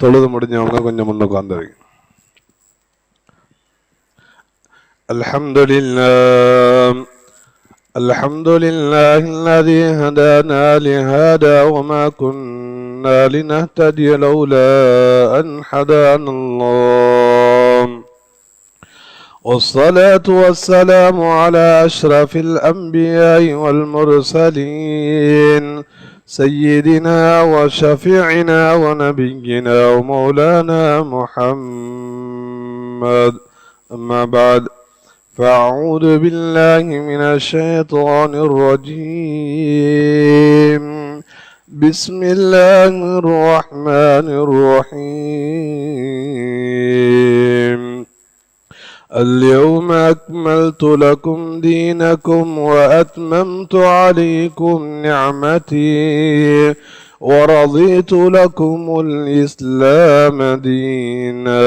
தொழுது முடிஞ்சவங்க கொஞ்சம் முன்னுக்கு வந்துருங்க. அல்ஹம்துலில்லாஹ் الذي هدانا لهذا وما كنا لنهتدي لولا أن هدانا الله والصلاة والسلام على أشرف الأنبياء والمرسلين سيدنا وشفيعنا ونبينا ومولانا محمد. أما بعد فأعوذ بالله من الشيطان الرجيم. بسم الله الرحمن الرحيم. اليوم أكملت لكم دينكم وأتممت عليكم نعمتي ورضيت لكم الإسلام دينا.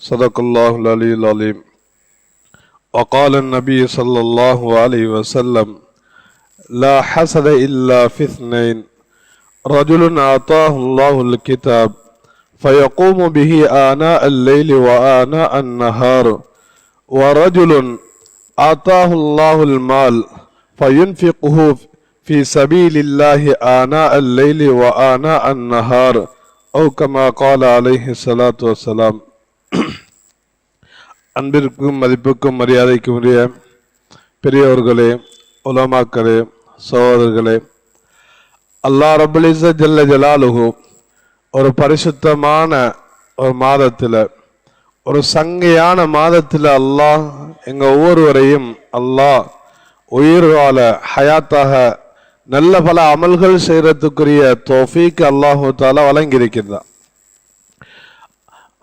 صدق الله العلي العظيم. وقال النبي صلى الله عليه وسلم: لا حسد إلا في اثنين: رجل أعطاه الله الكتاب فيقوم به آناء الليل وآناء النهار، ورجل أعطاه الله المال فينفقه في سبيل الله آناء الليل وآناء النهار، أو كما قال عليه الصلاة والسلام. அன்பிற்கும் மதிப்புக்கும் மரியாதைக்கும் உரிய பெரியவர்களே, உலமாக்களே, சகோதரர்களே, அல்லாஹ் ரப்பல் இஸ்ஸத் ஜல்ல ஜலாலுஹு ஒரு பரிசுத்தமான ஒரு மாதத்தில், ஒரு சங்கையான மாதத்தில் அல்லாஹ் எங்க ஒவ்வொருவரையும் அல்லாஹ் உயிர் வாழ ஹயாத்தாக நல்ல பல அமல்கள் செய்யறதுக்குரிய தௌஃபீக் அல்லாஹு தஆலா வழங்கியிருக்கிறார்.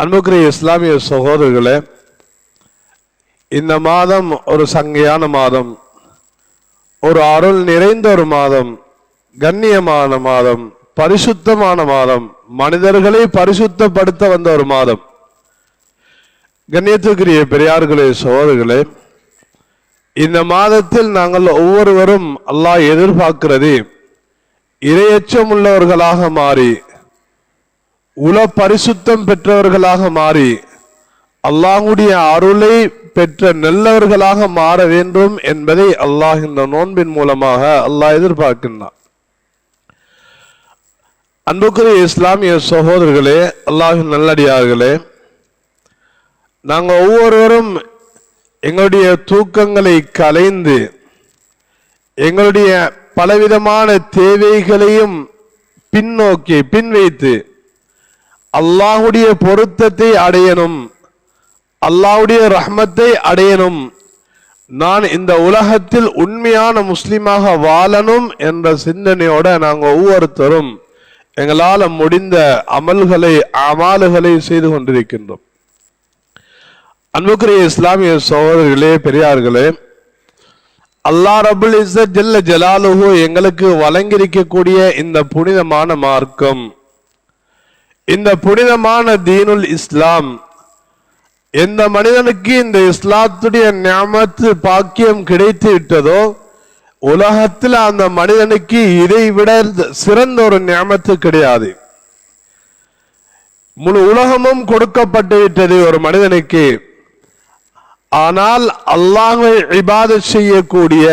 அன்புக்குரிய இஸ்லாமிய சகோதரர்களே, இந்த மாதம் ஒரு சங்கையான மாதம், ஒரு அருள் நிறைந்த ஒரு மாதம், கண்ணியமான மாதம், பரிசுத்தமான மாதம், மனிதர்களை பரிசுத்தப்படுத்த வந்த ஒரு மாதம். கண்ணியத்துக்குரிய பெரியார்களே, சகோதரர்களே, இந்த மாதத்தில் நாங்கள் ஒவ்வொருவரும் அல்லாஹ் எதிர்பார்க்கிறது இரையச்சம் உள்ளவர்களாக மாறி, உல பரிசுத்தம் பெற்றவர்களாக மாறி, அல்லாஹ்வுடைய அருளை பெற்ற நல்லவர்களாக மாற வேண்டும் என்பதை அல்லாஹ் இந்த நோன்பின் மூலமாக அல்லாஹ் எதிர்பார்க்கின்றார். அன்புக்குரிய இஸ்லாமிய சகோதரர்களே, அல்லாஹ்வின் நல்லடியார்களே, நாங்கள் ஒவ்வொருவரும் எங்களுடைய தூக்கங்களை கலைந்து எங்களுடைய பலவிதமான தேவைகளையும் பின்னோக்கி பின்வைத்து அல்லாஹ்வுடைய பொருத்தத்தை அடையணும், அல்லாஹ்வுடைய ரஹ்மத்தை அடையணும், நான் இந்த உலகத்தில் உண்மையான முஸ்லிமாக வாழணும் என்ற சிந்தனையோட நாங்கள் ஒவ்வொருத்தரும் எங்களால் முடிந்த அமல்களை செய்து கொண்டிருக்கின்றோம். அன்புக்குரிய இஸ்லாமிய சகோதரர்களே, பெரியார்களே, அல்லாஹ் ரப்பல் இஸ்ஸத் ஜல்ல ஜலாலுஹு எங்களுக்கு வழங்கியிருக்கக்கூடிய இந்த புனிதமான மார்க்கம், இந்த புனிதமான தீனுல் இஸ்லாம், எந்த மனிதனுக்கு இந்த இஸ்லாத்துடைய நிஅமத்து பாக்கியம் கிடைத்து விட்டதோ உலகத்தில் அந்த மனிதனுக்கு இதை விட சிறந்த ஒரு நிஅமத்து கிடையாது. முழு உலகமும் கொடுக்கப்பட்டு விட்டது ஒரு மனிதனுக்கு. ஆனால் அல்லாஹ்வை இபாதத் செய்யக்கூடிய,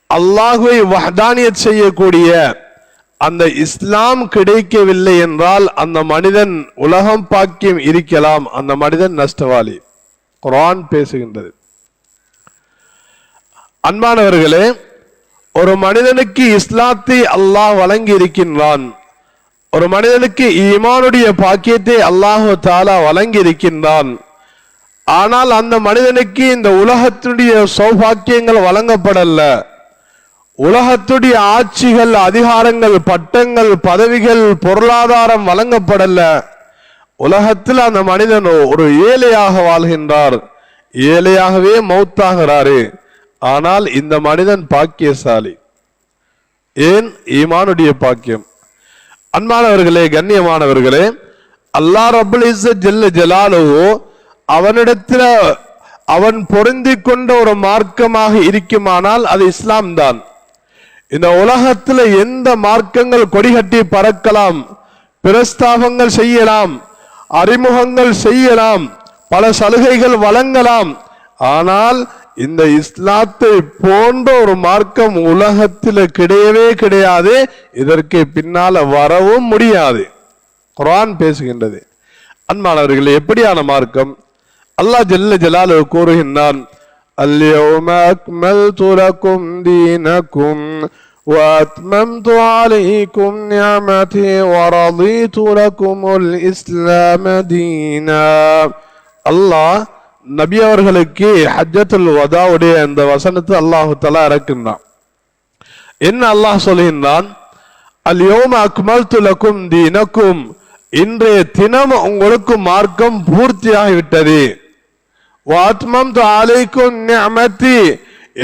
அல்லாஹ்வை வஹ்தானியத் செய்யக்கூடிய அந்த இஸ்லாம் கிடைக்கவில்லை என்றால் அந்த மனிதன் உலகம் பாக்கியம் இருக்கலாம், அந்த மனிதன் நஷ்டவாளி. குர்ஆன் பேசுகின்றது. அன்பானவர்களே, ஒரு மனிதனுக்கு இஸ்லாத்தை அல்லாஹ் வழங்கி இருக்கின்றான், ஒரு மனிதனுக்கு ஈமானுடைய பாக்கியத்தை அல்லாஹு தஆலா வழங்கி இருக்கின்றான். ஆனால் அந்த மனிதனுக்கு இந்த உலகத்துடைய சௌபாக்கியங்கள் வழங்கப்படல, உலகத்துடைய ஆட்சிகள், அதிகாரங்கள், பட்டங்கள், பதவிகள், பொருளாதாரம் வழங்கப்படல. உலகத்தில் அந்த மனிதன் ஒரு ஏழையாக வாழ்கின்றார், ஏழையாகவே மௌத்தாகிறாரு. ஆனால் இந்த மனிதன் பாக்கியசாலி. ஏன்? ஈமானுடைய பாக்கியம். அன்பானவர்களே, கண்ணியமானவர்களே, அல்லாஹ் ரப்பல் இஸ்ஸத் ஜல்ல ஜலாலுஹு அவனிடத்தில் அவன் பொருந்தி கொண்ட ஒரு மார்க்கமாக இருக்குமானால் அது இஸ்லாம் தான். இந்த உலகத்தில் எந்த மார்க்கங்கள் கொடிகட்டி பறக்கலாம், பிரஸ்தாபங்கள் செய்யலாம், அறிமுகங்கள் செய்யலாம், பல சலுகைகள் வழங்கலாம். ஆனால் இந்த இஸ்லாத்தை போன்ற ஒரு மார்க்கம் உலகத்தில் கிடையவே கிடையாது, இதற்கு பின்னால வரவும் முடியாது. குர்ஆன் பேசுகின்றது. அன்பானவர்களே, எப்படியான மார்க்கம்? அல்லாஹ் ஜல்ல ஜலாலுஹு கூறுகின்றான், அல்யௌம அக்மல்து லகும் தீனகும் وأتممت عليكم نعمتي ورضيت لكم الإسلام دينا. அல்லாஹ் நபி அவர்களுக்கு ஹஜ்ஜத்துல் வதாவுடைய அந்த வசனத்தை அல்லாஹ் தஆலா இறக்கின்றான். என்ன அல்லாஹ் சொல்கின்றான்? அல்யௌம அக்மல்து லகும் தீனகும், இன்றைய தினம் உங்களுக்கு மார்க்கம் பூர்த்தியாகிவிட்டது. வஅத்மம்து அலைக்கும் நிஅமதி,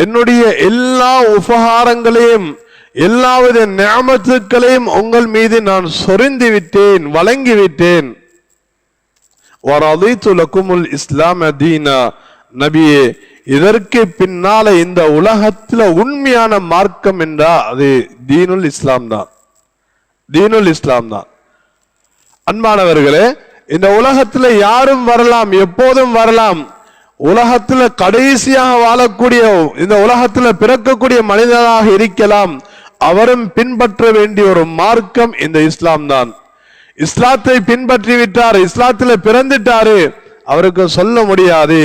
என்னுடைய எல்லா உபகாரங்களையும் எல்லாவித நிஅமத்துக்களையும் உங்கள் மீது நான் சொரிந்து விட்டேன், வழங்கிவிட்டேன். வரதீது லகுமுல் இஸ்லாம தீனா, நபியே இதற்கு பின்னால இந்த உலகத்தில் உண்மையான மார்க்கம் என்றா அது தீனுல் இஸ்லாம் தான். தீனுல் இஸ்லாம் தான். அன்பானவர்களே, இந்த உலகத்தில் யாரும் வரலாம், எப்போதும் வரலாம். உலகத்தில் கடைசியாக வாழக்கூடிய, இந்த உலகத்தில் பிறக்கக்கூடிய மனிதனாக இருக்கலாம், அவரும் பின்பற்ற வேண்டிய ஒரு மார்க்கம் இந்த இஸ்லாம் தான். இஸ்லாத்தை பின்பற்றி விட்டார், இஸ்லாத்தில் பிறந்துட்டாரு, அவருக்கு சொல்ல முடியாது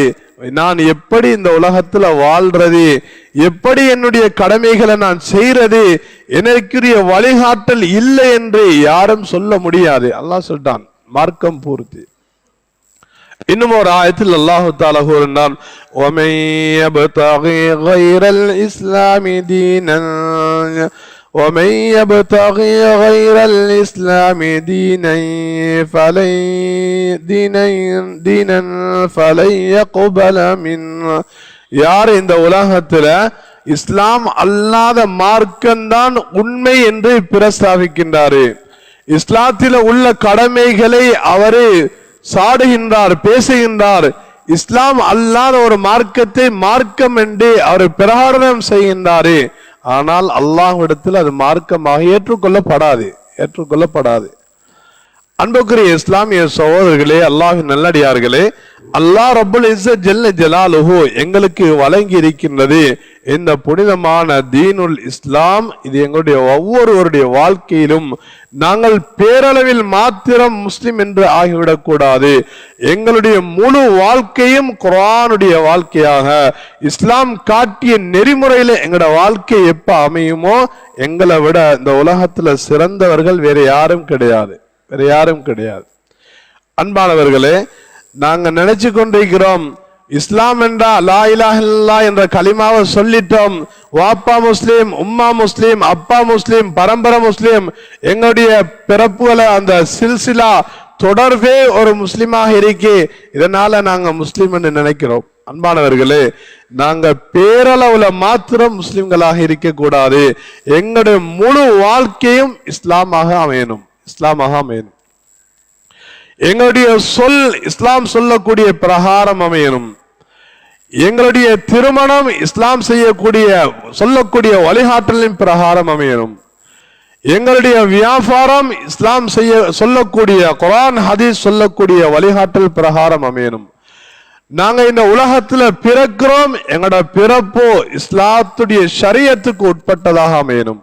நான் எப்படி இந்த உலகத்துல வாழ்றது, எப்படி என்னுடைய கடமைகளை நான் செய்யறது, எனக்குரிய வழிகாட்டல் இல்லை என்று யாரும் சொல்ல முடியாது. அல்லாஹ் சொல்லிட்டான் மார்க்கம் பூர்த்தி. இன்னும் ஒரு ஆயத்தில் அல்லாஹ் தஆலா கூறினான், وَمَن يَبْتَغِي غَيْرَ الْإِسْلَامِ دِينًا فَلَن يَقْبَلَ مِنْهُ. யார் இந்த உலகத்துல இஸ்லாம் அல்லாத மார்க்கம்தான் உண்மை என்று பிரஸ்தாபிக்கின்றாரு, இஸ்லாத்தில் உள்ள கடமைகளை அவரு சாடுகின்றார், பேசுகின்றார், இஸ்லாம் அல்லாத ஒரு மார்க்கத்தை மார்க்கம் என்று அவர் பிரகடனம் செய்கின்றாரு, ஆனால் அல்லாஹ்விடத்தில் அது மார்க்கமாக ஏற்றுக்கொள்ளப்படாது. அன்புக்குரிய இஸ்லாமிய சகோதரர்களே, அல்லாஹ்வின் நல்லடியார்களே, அல்லாஹ் ரப்புல் இஸ்ஸத் ஜல்ல ஜலாலுஹு எங்களுக்கு வழங்கி இருக்கின்றது இந்த புனிதமான தீனுல் இஸ்லாம். இது எங்களுடைய ஒவ்வொருவருடைய வாழ்க்கையிலும் நாங்கள் பேரளவில் மாத்திரம் முஸ்லிம் என்று ஆகிவிடக் கூடாது. எங்களுடைய முழு வாழ்க்கையும் குர்ஆனுடைய வாழ்க்கையாக, இஸ்லாம் காட்டிய நெறிமுறையில எங்களோட வாழ்க்கை எப்ப அமையுமோ, எங்களை விட இந்த உலகத்துல சிறந்தவர்கள் வேற யாரும் கிடையாது. அன்பானவர்களே, நாங்க நினைச்சு கொண்டிருக்கிறோம் இஸ்லாம் என்றா லா இலாஹ இல்லல்லாஹ் என்ற கலிமாவை சொல்லிட்டோம், வாப்பா முஸ்லீம், உம்மா முஸ்லீம், அப்பா முஸ்லீம், பரம்பரை முஸ்லீம், எங்களுடைய பிறப்புகளை அந்த சில்சிலா தொடர்பே ஒரு முஸ்லீமாக இருக்கே, இதனால நாங்க முஸ்லீம் என்று நினைக்கிறோம். அன்பானவர்களே, நாங்க பேரளவுல மாத்திரம் முஸ்லிம்களாக இருக்க கூடாது. எங்களுடைய முழு வாழ்க்கையும் இஸ்லாமாக அமையணும். எங்களுடைய சொல் இஸ்லாம் சொல்லக்கூடிய பிரகாரம் அமையணும். எங்களுடைய திருமணம் இஸ்லாம் சொல்லக்கூடிய வழிகாட்டலின் பிரகாரம் அமையணும். எங்களுடைய வியாபாரம் இஸ்லாம் சொல்லக்கூடிய குர்ஆன் ஹதீஸ் சொல்லக்கூடிய வழிகாட்டல் பிரகாரம் அமையணும். நாங்க இந்த உலகத்துல பிறக்கிறோம், எங்களோட பிறப்போ இஸ்லாத்துடைய ஷரியத்துக்கு உட்பட்டதாக அமையணும்.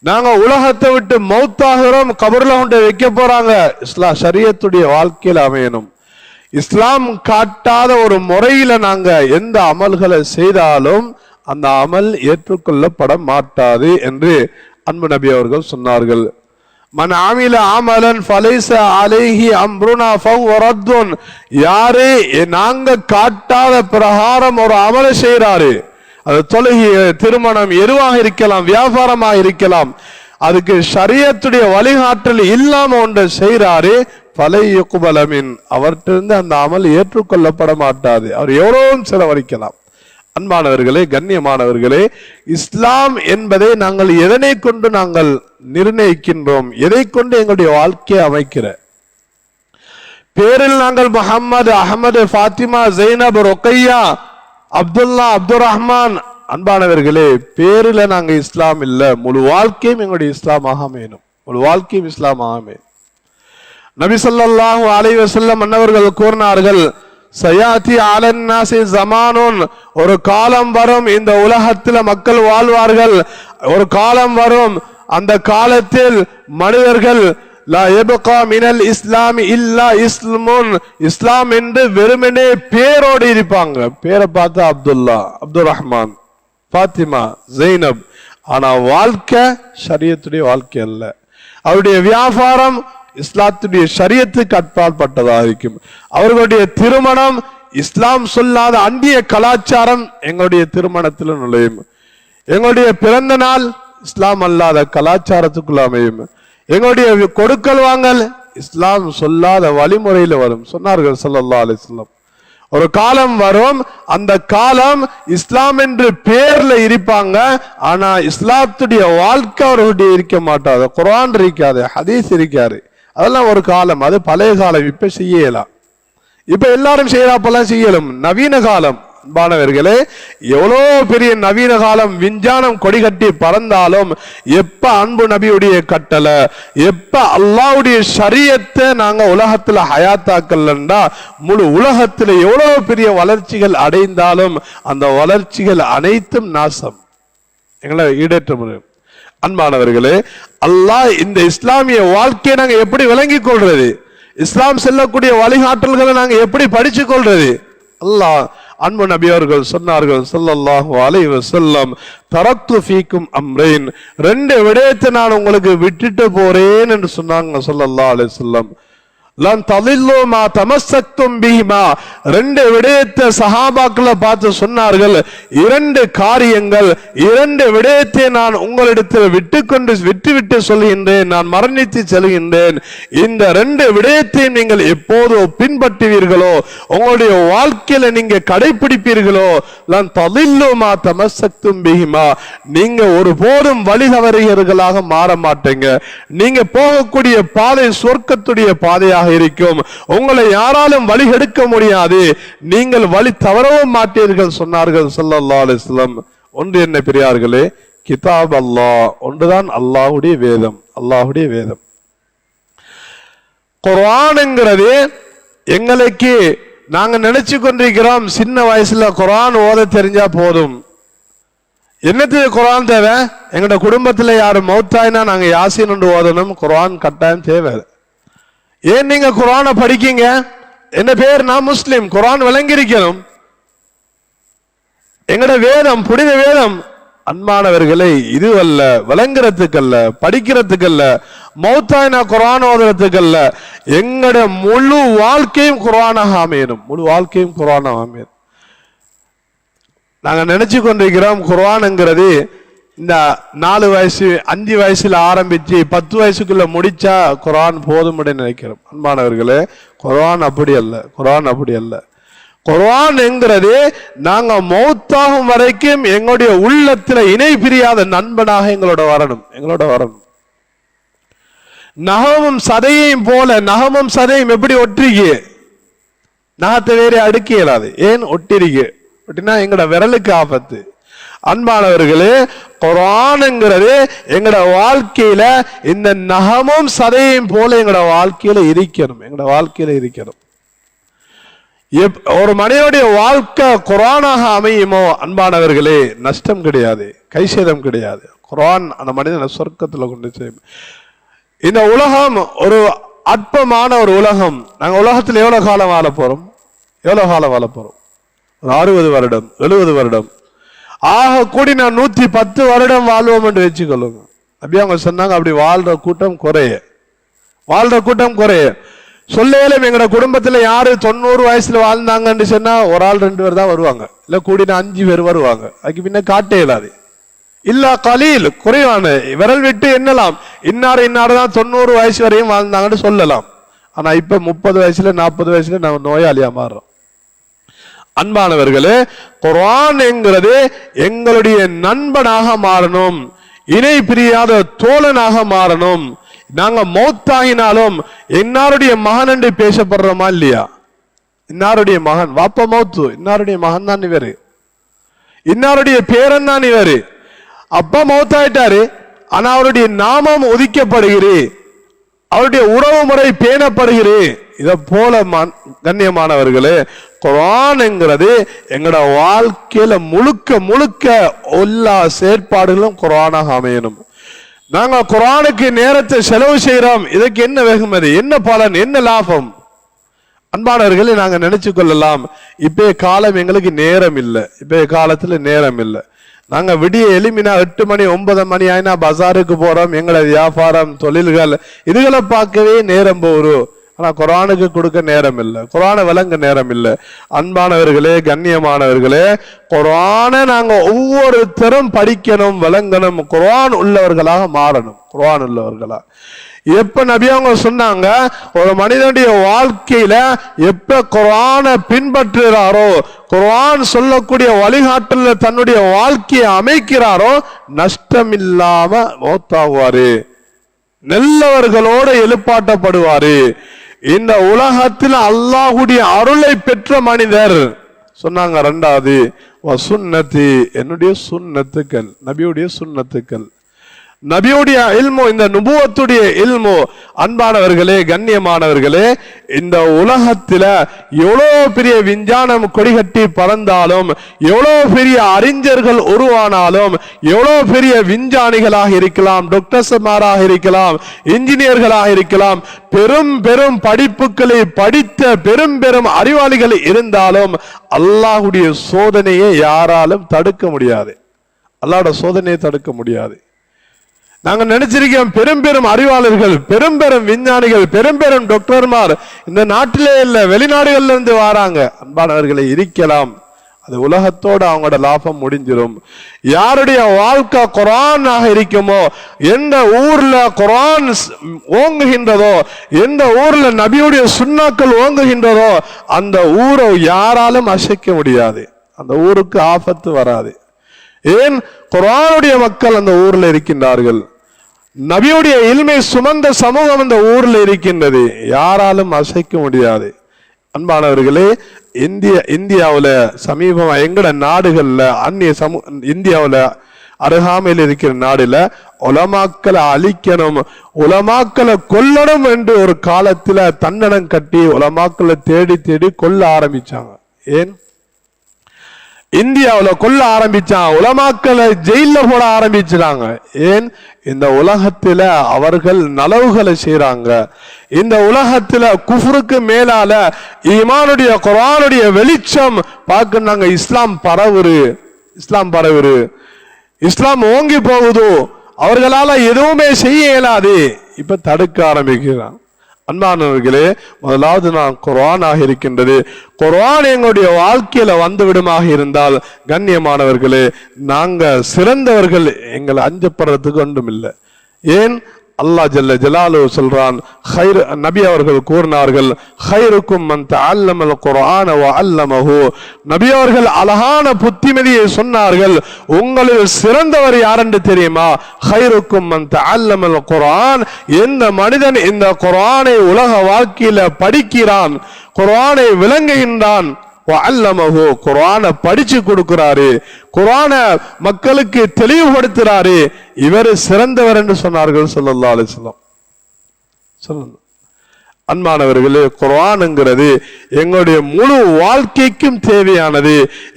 நாங்க உலகத்தை விட்டு மௌத்தாகிறோம், கபர்ல கொண்டு வைக்க போறாங்க, இஸ்லாம் ஷரியத்துடைய வாழ்க்கையில அமையணும். இஸ்லாம் காட்டாத ஒரு முறையில நாங்க எந்த அமல்களை செய்தாலும் அந்த அமல் ஏற்றுக்கொள்ளப்பட மாட்டாது என்று அன்பு நபி அவர்கள் சொன்னார்கள். மன் ஆமில அமலன் ஃபலைஸ அலைஹி அம்ருனா ஃபஹுவ ரத்துன், யாரே நாங்க காட்டாத பிரகாரம் ஒரு அமலை செய்யறாரு, அது தொழுகை, திருமணம், எதுவாக இருக்கலாம், வியாபாரமாக இருக்கலாம், அதுக்கு ஷரியத்துடைய வழிகாட்டல் இல்லாம ஒன்றை செய்யறாரு, ஃபலை யுக்பல மின், அவர்கிட்ட அந்த அமல் ஏற்றுக்கொள்ளப்பட மாட்டாது. அவர் எவ்வளவும் செலவழிக்கலாம். அன்பானவர்களே, கண்ணியமானவர்களே, இஸ்லாம் என்பதை நாங்கள் எதனை கொண்டு நாங்கள் நிர்ணயிக்கின்றோம், எதை கொண்டு எங்களுடைய வாழ்க்கையை அமைக்கிற பேரில் நாங்கள் முஹம்மது, அஹமது, ஃபாத்திமா, ஜெய்னப், ருக்கையா, அப்துல்லா, அப்துல் ரஹ்மான், அன்பானவர்களே பேரில நாங்க இஸ்லாம் இல்ல, முழு வாழ்க்கையும் எங்களுடைய இஸ்லாமாக அமையணும். முழு வாழ்க்கையும் இஸ்லாமாக அமையும். நபி ஸல்லல்லாஹு அலைஹி வஸல்லம் அன்னவர்கள் கூறினார்கள், சயாத்தி அலன்னாசி ஜமானுன், ஒரு காலம் வரும், இந்த உலகத்தில் மக்கள் வாழ்வார்கள், ஒரு காலம் வரும், அந்த காலத்தில் மனிதர்கள் லா யப்கா மினல் இஸ்லாமி இல்லா இஸ்லமுன், இஸ்லாம் என்று வெறுமனே பேரோடு இருப்பாங்க. பேரை பார்த்தா அப்துல்லா, அப்துல் ரஹ்மான், பாத்திமா, ஜெய்னப். ஆனா வாழ்க்கை ஷரியத்துடைய வாழ்க்கை அல்ல. அவருடைய வியாபாரம் இஸ்லாத்துடைய ஷரியத்துக்கு அப்பாற்பட்டதாக இருக்கும். அவர்களுடைய திருமணம் இஸ்லாம் சொல்லாத அந்நிய கலாச்சாரம் எங்களுடைய திருமணத்தில் நுழையும். எங்களுடைய பிறந்த நாள் இஸ்லாம் அல்லாத கலாச்சாரத்துக்குள்ள அமையும். எங்களுடைய கொடுக்கல் வாங்கல் இஸ்லாம் சொல்லாத வழிமுறையில் வரும். சொன்னார்கள் ஸல்லல்லாஹு அலைஹி வஸல்லம், ஒரு காலம் வரும், அந்த காலம் இஸ்லாம் என்று பேர்ல இருப்பாங்க, ஆனா இஸ்லாத்துடைய வாழ்க்கை அவர்களுடைய இருக்க மாட்டாது. குர்ஆன் இருக்காது, ஹதீஸ் இருக்காது. அதெல்லாம் ஒரு காலம், அது பழைய காலம். இப்ப செய்யலாம், இப்ப எல்லாரும் செய்யறாப்பெல்லாம் செய்யலும். நவீன காலம் அன்பானவர்களே, எவ்வளோ பெரிய நவீன காலம், விஞ்ஞானம் கொடி கட்டி பறந்தாலும் எப்ப அன்பு நபியுடைய கட்டளை, எப்ப அல்லாஹ்வுடைய ஷரியத்தை நாங்க உலகத்துல ஹயாத்தாக்கலண்டா, முழு உலகத்துல எவ்வளவு பெரிய வளர்ச்சிகள் அடைந்தாலும் அந்த வளர்ச்சிகள் அனைத்தும் நாசம், எங்களை ஈடேற்ற முடியும். அன்பானவர்களே, அல்லாஹ் இந்த இஸ்லாமிய வாழ்க்கையை நாங்க எப்படி விளங்கிக் கொள்றது, இஸ்லாம் செல்லக்கூடிய வழிகாட்டல்களை நாங்க எப்படி படிச்சு கொள்றது? அல்லாஹ் அன்பு நபி அவர்கள் சொன்னார்கள் ஸல்லல்லாஹு அலைஹி வஸல்லம், தரக்து ஃபீக்கும் அம்ரைன், ரெண்டு விடயத்தை நான் உங்களுக்கு விட்டுட்டு போறேன் என்று சொன்னாங்க ஸல்லல்லாஹு அலைஹி வஸல்லம். லன் தலில்லு மா தமஸ்ஸக்தும் பிஹிமா, ரெண்டு விடயத்தை சஹாபாக்களை பார்த்து சொன்னார்கள், இரண்டு காரியங்கள், இரண்டு விடயத்தை நான் உங்களிடத்தில் விட்டுவிட்டு சொல்கின்றேன், நான் மரணித்து செல்கின்றேன். இந்த ரெண்டு விடயத்தையும் நீங்கள் எப்போது பின்பற்றுவீர்களோ, உங்களுடைய வாழ்க்கையில நீங்க கடைபிடிப்பீர்களோ, லன் தலில்லு மா தமஸ்ஸக்தும் பிஹிமா, நீங்க ஒருபோதும் வழி தவறியவர்களாக மாற மாட்டீங்க. நீங்க போகக்கூடிய பாதை சொர்க்கத்துடைய பாதையாக இருக்கும். உங்களை யாராலும் வழி எடுக்க முடியாது, நீங்கள் வழி தவறவும் மாட்டீர்கள் சொன்னார்கள் ஸல்லல்லாஹு அலைஹி வஸல்லம். ஒன்று என்ன பெரியார்களே, கிதாப் அல்லாஹ் ஒன்றுதான், அல்லாஹ்வுடைய வேதம், அல்லாஹ்வுடைய வேதம். குர்ஆன்ங்கிறது எங்களுக்கு நாங்க நினைச்சு கொண்டிருக்கிறோம், சின்ன வயசுல குர்ஆன் ஓத தெரிஞ்சா போதும். என்னத்துக்கு குர்ஆன் தேவை? எங்களோட குடும்பத்துல யாரு மௌத்தாயினா நாங்க யாசீன் ஒன்று ஓதணும், குர்ஆன் கட்டாயம் தேவை. ஏன் நீங்க குர்ஆனை படிக்கீங்க? என்ன பேர், நான் முஸ்லிம், குர்ஆன் விளங்கியிருக்கணும். எங்கட வேதம் புனித வேதம். அன்பானவர்களை, இது அல்ல விளங்குறதுக்கு அல்ல, படிக்கிறதுக்கு அல்ல, மௌத்தாயினா குர்ஆன் ஓதுறதுக்கு அல்ல. எங்கட முழு வாழ்க்கையும் குர்ஆனாக அமையணும், முழு வாழ்க்கையும் குர்ஆனாக அமையணும். நாங்க நினைச்சு கொண்டிருக்கிறோம் குர்ஆன்ங்கிறது இந்த 4 வயசு 5 வயசுல ஆரம்பிச்சு 10 வயசுக்குள்ள முடிச்சா குர்ஆன் போதும் நினைக்கிறோம். அன்பானவர்களே, குர்ஆன் அப்படி அல்ல, குர்ஆன் அப்படி அல்ல. குர்ஆன் என்கிறது நாங்க மௌத்தாகும் வரைக்கும் எங்களுடைய உள்ளத்துல இணை பிரியாத நண்பனாக எங்களோட வரணும். நகமும் சதையையும் போல, நகமும் சதையும் எப்படி ஒட்டிருக்கு, நகத்தை வேற அடுக்க இயலாது. ஏன் ஒட்டிருக்கு? ஒட்டினா எங்களோட விரலுக்கு ஆபத்து. அன்பானவர்களே, குர்ஆன்ங்கிறது எங்கட வாழ்க்கையில இந்த நகமும் சதையும் போல எங்கட வாழ்க்கையில இருக்கணும், எங்கட வாழ்க்கையில இருக்கணும். ஒரு மனிதனுடைய வாழ்க்கை குர்ஆனாக அமையுமோ அன்பானவர்களே, நஷ்டம் கிடையாது, கைசேதம் கிடையாது. குர்ஆன் அந்த மனிதனை சொர்க்கத்துல கொண்டு செய்யும். இந்த உலகம் ஒரு அற்பமான ஒரு உலகம். நாங்க உலகத்தில் எவ்வளவு காலம் வாழ போறோம்? 60 வருடம் 70 வருடம், ஆக கூடி நான் 110 வருடம் வாழ்வோம் என்று வச்சுக்கொள்ளுங்க. அப்படி அவங்க சொன்னாங்க. அப்படி வாழ்ற கூட்டம் குறைய சொல்லும். எங்கட குடும்பத்துல யாரு 90 வயசுல வாழ்ந்தாங்கன்னு சொன்னா ஒரு ஆள் 2 பேர் தான் வருவாங்க, இல்ல கூடினா 5 பேர் வருவாங்க. அதுக்கு பின்ன காட்டே இயலாது. இல்ல கலீல், குறைவான விரல் விட்டு எண்ணலாம். இன்னாரு தான் 90 வயசு வரையும் வாழ்ந்தாங்கன்னு சொல்லலாம். ஆனா இப்ப 30 வயசுல 40 வயசுல நம்ம நோயாளியா மாறுறோம். அன்பானவர்களே, குர்ஆன் என்கிறது எங்களுடைய நண்பனாக மாறணும், இணை பிரியாத தோழனாக மாறணும். நாங்க மௌத்தாகினாலும் இன்னாருடைய மகன் என்று பேசப்படுறோமா இல்லையா? இன்னாருடைய மகன், வாப்ப மௌத்து, இன்னாருடைய மகன் தான் இவரு, இன்னாருடைய பேரன் தான் இவரு. அப்பா மௌத்தாயிட்டாரு, ஆனா அவருடைய நாமம் ஒதுக்கப்படுகிறே, அவருடைய உறவு முறை பேணப்படுகிறது. இதை போல கண்ணியமானவர்களே, குர்ஆன்ங்கிறது எங்களோட வாழ்க்கையில முழுக்க முழுக்க எல்லா செயற்பாடுகளும் குர்ஆனாக அமையணும். நாங்க குர்ஆனுக்கு நேரத்தை செலவு செய்யறோம், இதுக்கு என்ன வெகுமதி, என்ன பலன், என்ன லாபம்? அன்பானவர்களே, நாங்க நினைச்சு கொள்ளலாம், இப்பே காலம் எங்களுக்கு நேரம் இல்லை, இப்பே காலத்துல நேரம் இல்லை. நாங்க விடிய எளிமினா 8 மணி 9 மணி ஆயினா பஜாருக்கு போறோம், எங்களோட வியாபாரம் தொழில்கள் இதுகளை பார்க்கவே நேரம் போறோம். ஆனா குர்ஆனுக்கு கொடுக்க நேரம் இல்லை, குர்ஆனை விளங்க நேரம் இல்லை. அன்பானவர்களே, கண்ணியமானவர்களே, குர்ஆனை நாங்க ஒவ்வொருத்தரும் படிக்கணும், விளங்கணும், குர்ஆன் உள்ளவர்களாக மாறணும். குர்ஆன் உள்ளவர்களா எப்ப நபி அவங்க சொன்னாங்க, ஒரு மனிதனுடைய வாழ்க்கையில எப்ப குர்ஆனை பின்பற்றுகிறாரோ, குர்ஆன் சொல்லக்கூடிய வழிகாட்டல தன்னுடைய வாழ்க்கையை அமைக்கிறாரோ, நஷ்டம் இல்லாம மௌத்தாகுவாரு, நல்லவர்களோடு எழுப்பாட்டப்படுவாரு. இந்த உலகத்தில் அல்லாஹ்வுடைய அருளை பெற்ற மனிதர் சொன்னாங்க. இரண்டாவது, சுன்னதி, என்னுடைய சுன்னத்துக்கள், நபியுடைய சுன்னத்துக்கள், நபியுடைய இல்மு, இந்த நுபுவத்துடைய இல்மு. அன்பானவர்களே, கண்ணியமானவர்களே, இந்த உலகத்தில எவ்வளவு பெரிய விஞ்ஞானம் கொடிகட்டி பறந்தாலும், எவ்வளவு பெரிய அறிஞர்கள் உருவானாலும், எவ்வளவு பெரிய விஞ்ஞானிகளாக இருக்கலாம், டாக்டர்ஸ்மாராக இருக்கலாம், இன்ஜினியர்களாக இருக்கலாம், பெரும் பெரும் படிப்புகளை படித்த பெரும் பெரும் அறிவாளிகள் இருந்தாலும் அல்லாஹ்வுடைய சோதனையை யாராலும் தடுக்க முடியாது. அல்லாஹ்வுடைய சோதனையை தடுக்க முடியாது. நாங்க நினைச்சிருக்கோம், பெரும் பெரும் அறிவாளர்கள், பெரும் பெரும் விஞ்ஞானிகள், பெரும் பெரும் டாக்டர்மார் இந்த நாட்டிலே இல்ல, வெளிநாடுகள்ல இருந்து வராங்க. அன்பானவர்களை, இருக்கலாம், அது உலகத்தோட அவங்களோட லாபம் முடிஞ்சிடும். யாருடைய வாழ்க்கை குர்ஆனாக இருக்குமோ, எந்த ஊர்ல குர்ஆன் ஓங்குகின்றதோ, எந்த ஊர்ல நபியுடைய சுன்னாக்கள் ஓங்குகின்றதோ, அந்த ஊரை யாராலும் அசைக்க முடியாது, அந்த ஊருக்கு ஆபத்து வராது. ஏன்? குர்ஆனுடைய மக்கள் அந்த ஊர்ல இருக்கின்றார்கள், நபியுடைய இல்மை சுமந்த சமூகம் அந்த ஊர்ல இருக்கின்றது, யாராலும் அசைக்க முடியாது. அன்பானவர்களே, இந்தியாவுல சமீபமா எங்கட நாடுகள்ல, அந்நிய இந்தியாவுல அருகாமையில் இருக்கிற நாடுல உலமாக்களை அழிக்கணும், உலமாக்களை கொல்லணும் என்று ஒரு காலத்துல தன்னடம் கட்டி உலமாக்களை தேடி தேடி கொல்ல ஆரம்பிச்சாங்க. ஏன்? இந்தியாவுல கொல்ல ஆரம்பிச்சாங்க, உலமாக்களை ஜெயில போட ஆரம்பிச்சாங்க. ஏன்? இந்த உலகத்துல அவர்கள் நலவுகளை செய்யறாங்க. இந்த உலகத்துல குஃப்ருக்கு மேலால ஈமானுடைய குர்ஆனுடைய வெளிச்சம் பார்க்கறாங்க. இஸ்லாம் பரவுரு, இஸ்லாம் பரவுரு, இஸ்லாம் ஓங்கி போகுது, அவர்களால எதுவுமே செய்ய இயலாது, இப்ப தடுக்க ஆரம்பிக்கிறான். அன்பானவர்களே, முதலாவது நான் குர்ஆனாக இருக்கின்றது, குர்ஆன் எங்களுடைய வாழ்க்கையில வந்து விடுமாக இருந்தால், கண்ணியமானவர்களே, நாங்க சிறந்தவர்கள், எங்களை அஞ்சப்படுறதுக்கு ஒன்றும் இல்லை. ஏன்? அல்லாஹ் ஜல்ல ஜலாலுஹு சொல்றான், நபி அவர்கள் கூறினார்கள், ஹைருக்கும் மன் தஅல்லமல் குர்ஆன வ அல்லமஹு. நபி அவர்கள் அழகான புத்திமதியை சொன்னார்கள், உங்களில் சிறந்தவர் யாரென்று தெரியுமா? ஹைருக்கும் மன் தஅல்லமல் குர்ஆன். எந்த மனிதன் இந்த குர்ஆனை உலக வாழ்க்கையில படிக்கிறான், குர்ஆனை விளங்குகின்றான், குர்ஆனை படிச்சு கொடுக்கிறாரு, குர்ஆனை மக்களுக்கு தெளிவுபடுத்துறாரு, இவர் சிறந்தவர் என்று சொன்னார்கள் ஸல்லல்லாஹு அலைஹி வஸல்லம். அன்பானவர்களே, குர்ஆன்ங்கிறது எங்களுடைய முழு வாழ்க்கைக்கும் தேவையானது,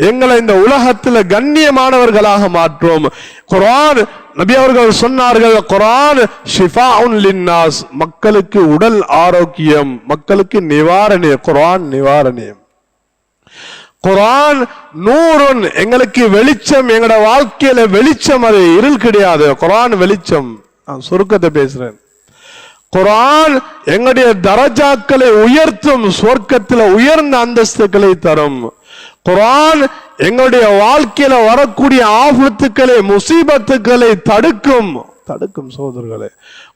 எங்களை இந்த உலகத்தில் கண்ணியமானவர்களாக மாற்றும். குர்ஆன், நபி அவர்கள் சொன்னார்கள், குர்ஆன் ஷிஃபாஉன் லின்னாஸ், மக்களுக்கு உடல் ஆரோக்கியம், மக்களுக்கு நிவாரணம், குர்ஆன் நிவாரணம். குர்ஆன் நூறுன், எங்களுக்கு வெளிச்சம், எங்களோட வாழ்க்கையில வெளிச்சம், அது இருள் கிடையாது, குர்ஆன் வெளிச்சம். நான் சுருக்கத்தை பேசுறேன். குர்ஆன் எங்களுடைய தரஜாக்களை உயர்த்தும், சொர்க்கத்தில் உயர்ந்த அந்தஸ்துக்களை தரும். குர்ஆன் எங்களுடைய வாழ்க்கையில வரக்கூடிய ஆபத்துக்களை, முசீபத்துக்களை தடுக்கும் சோதர்களே.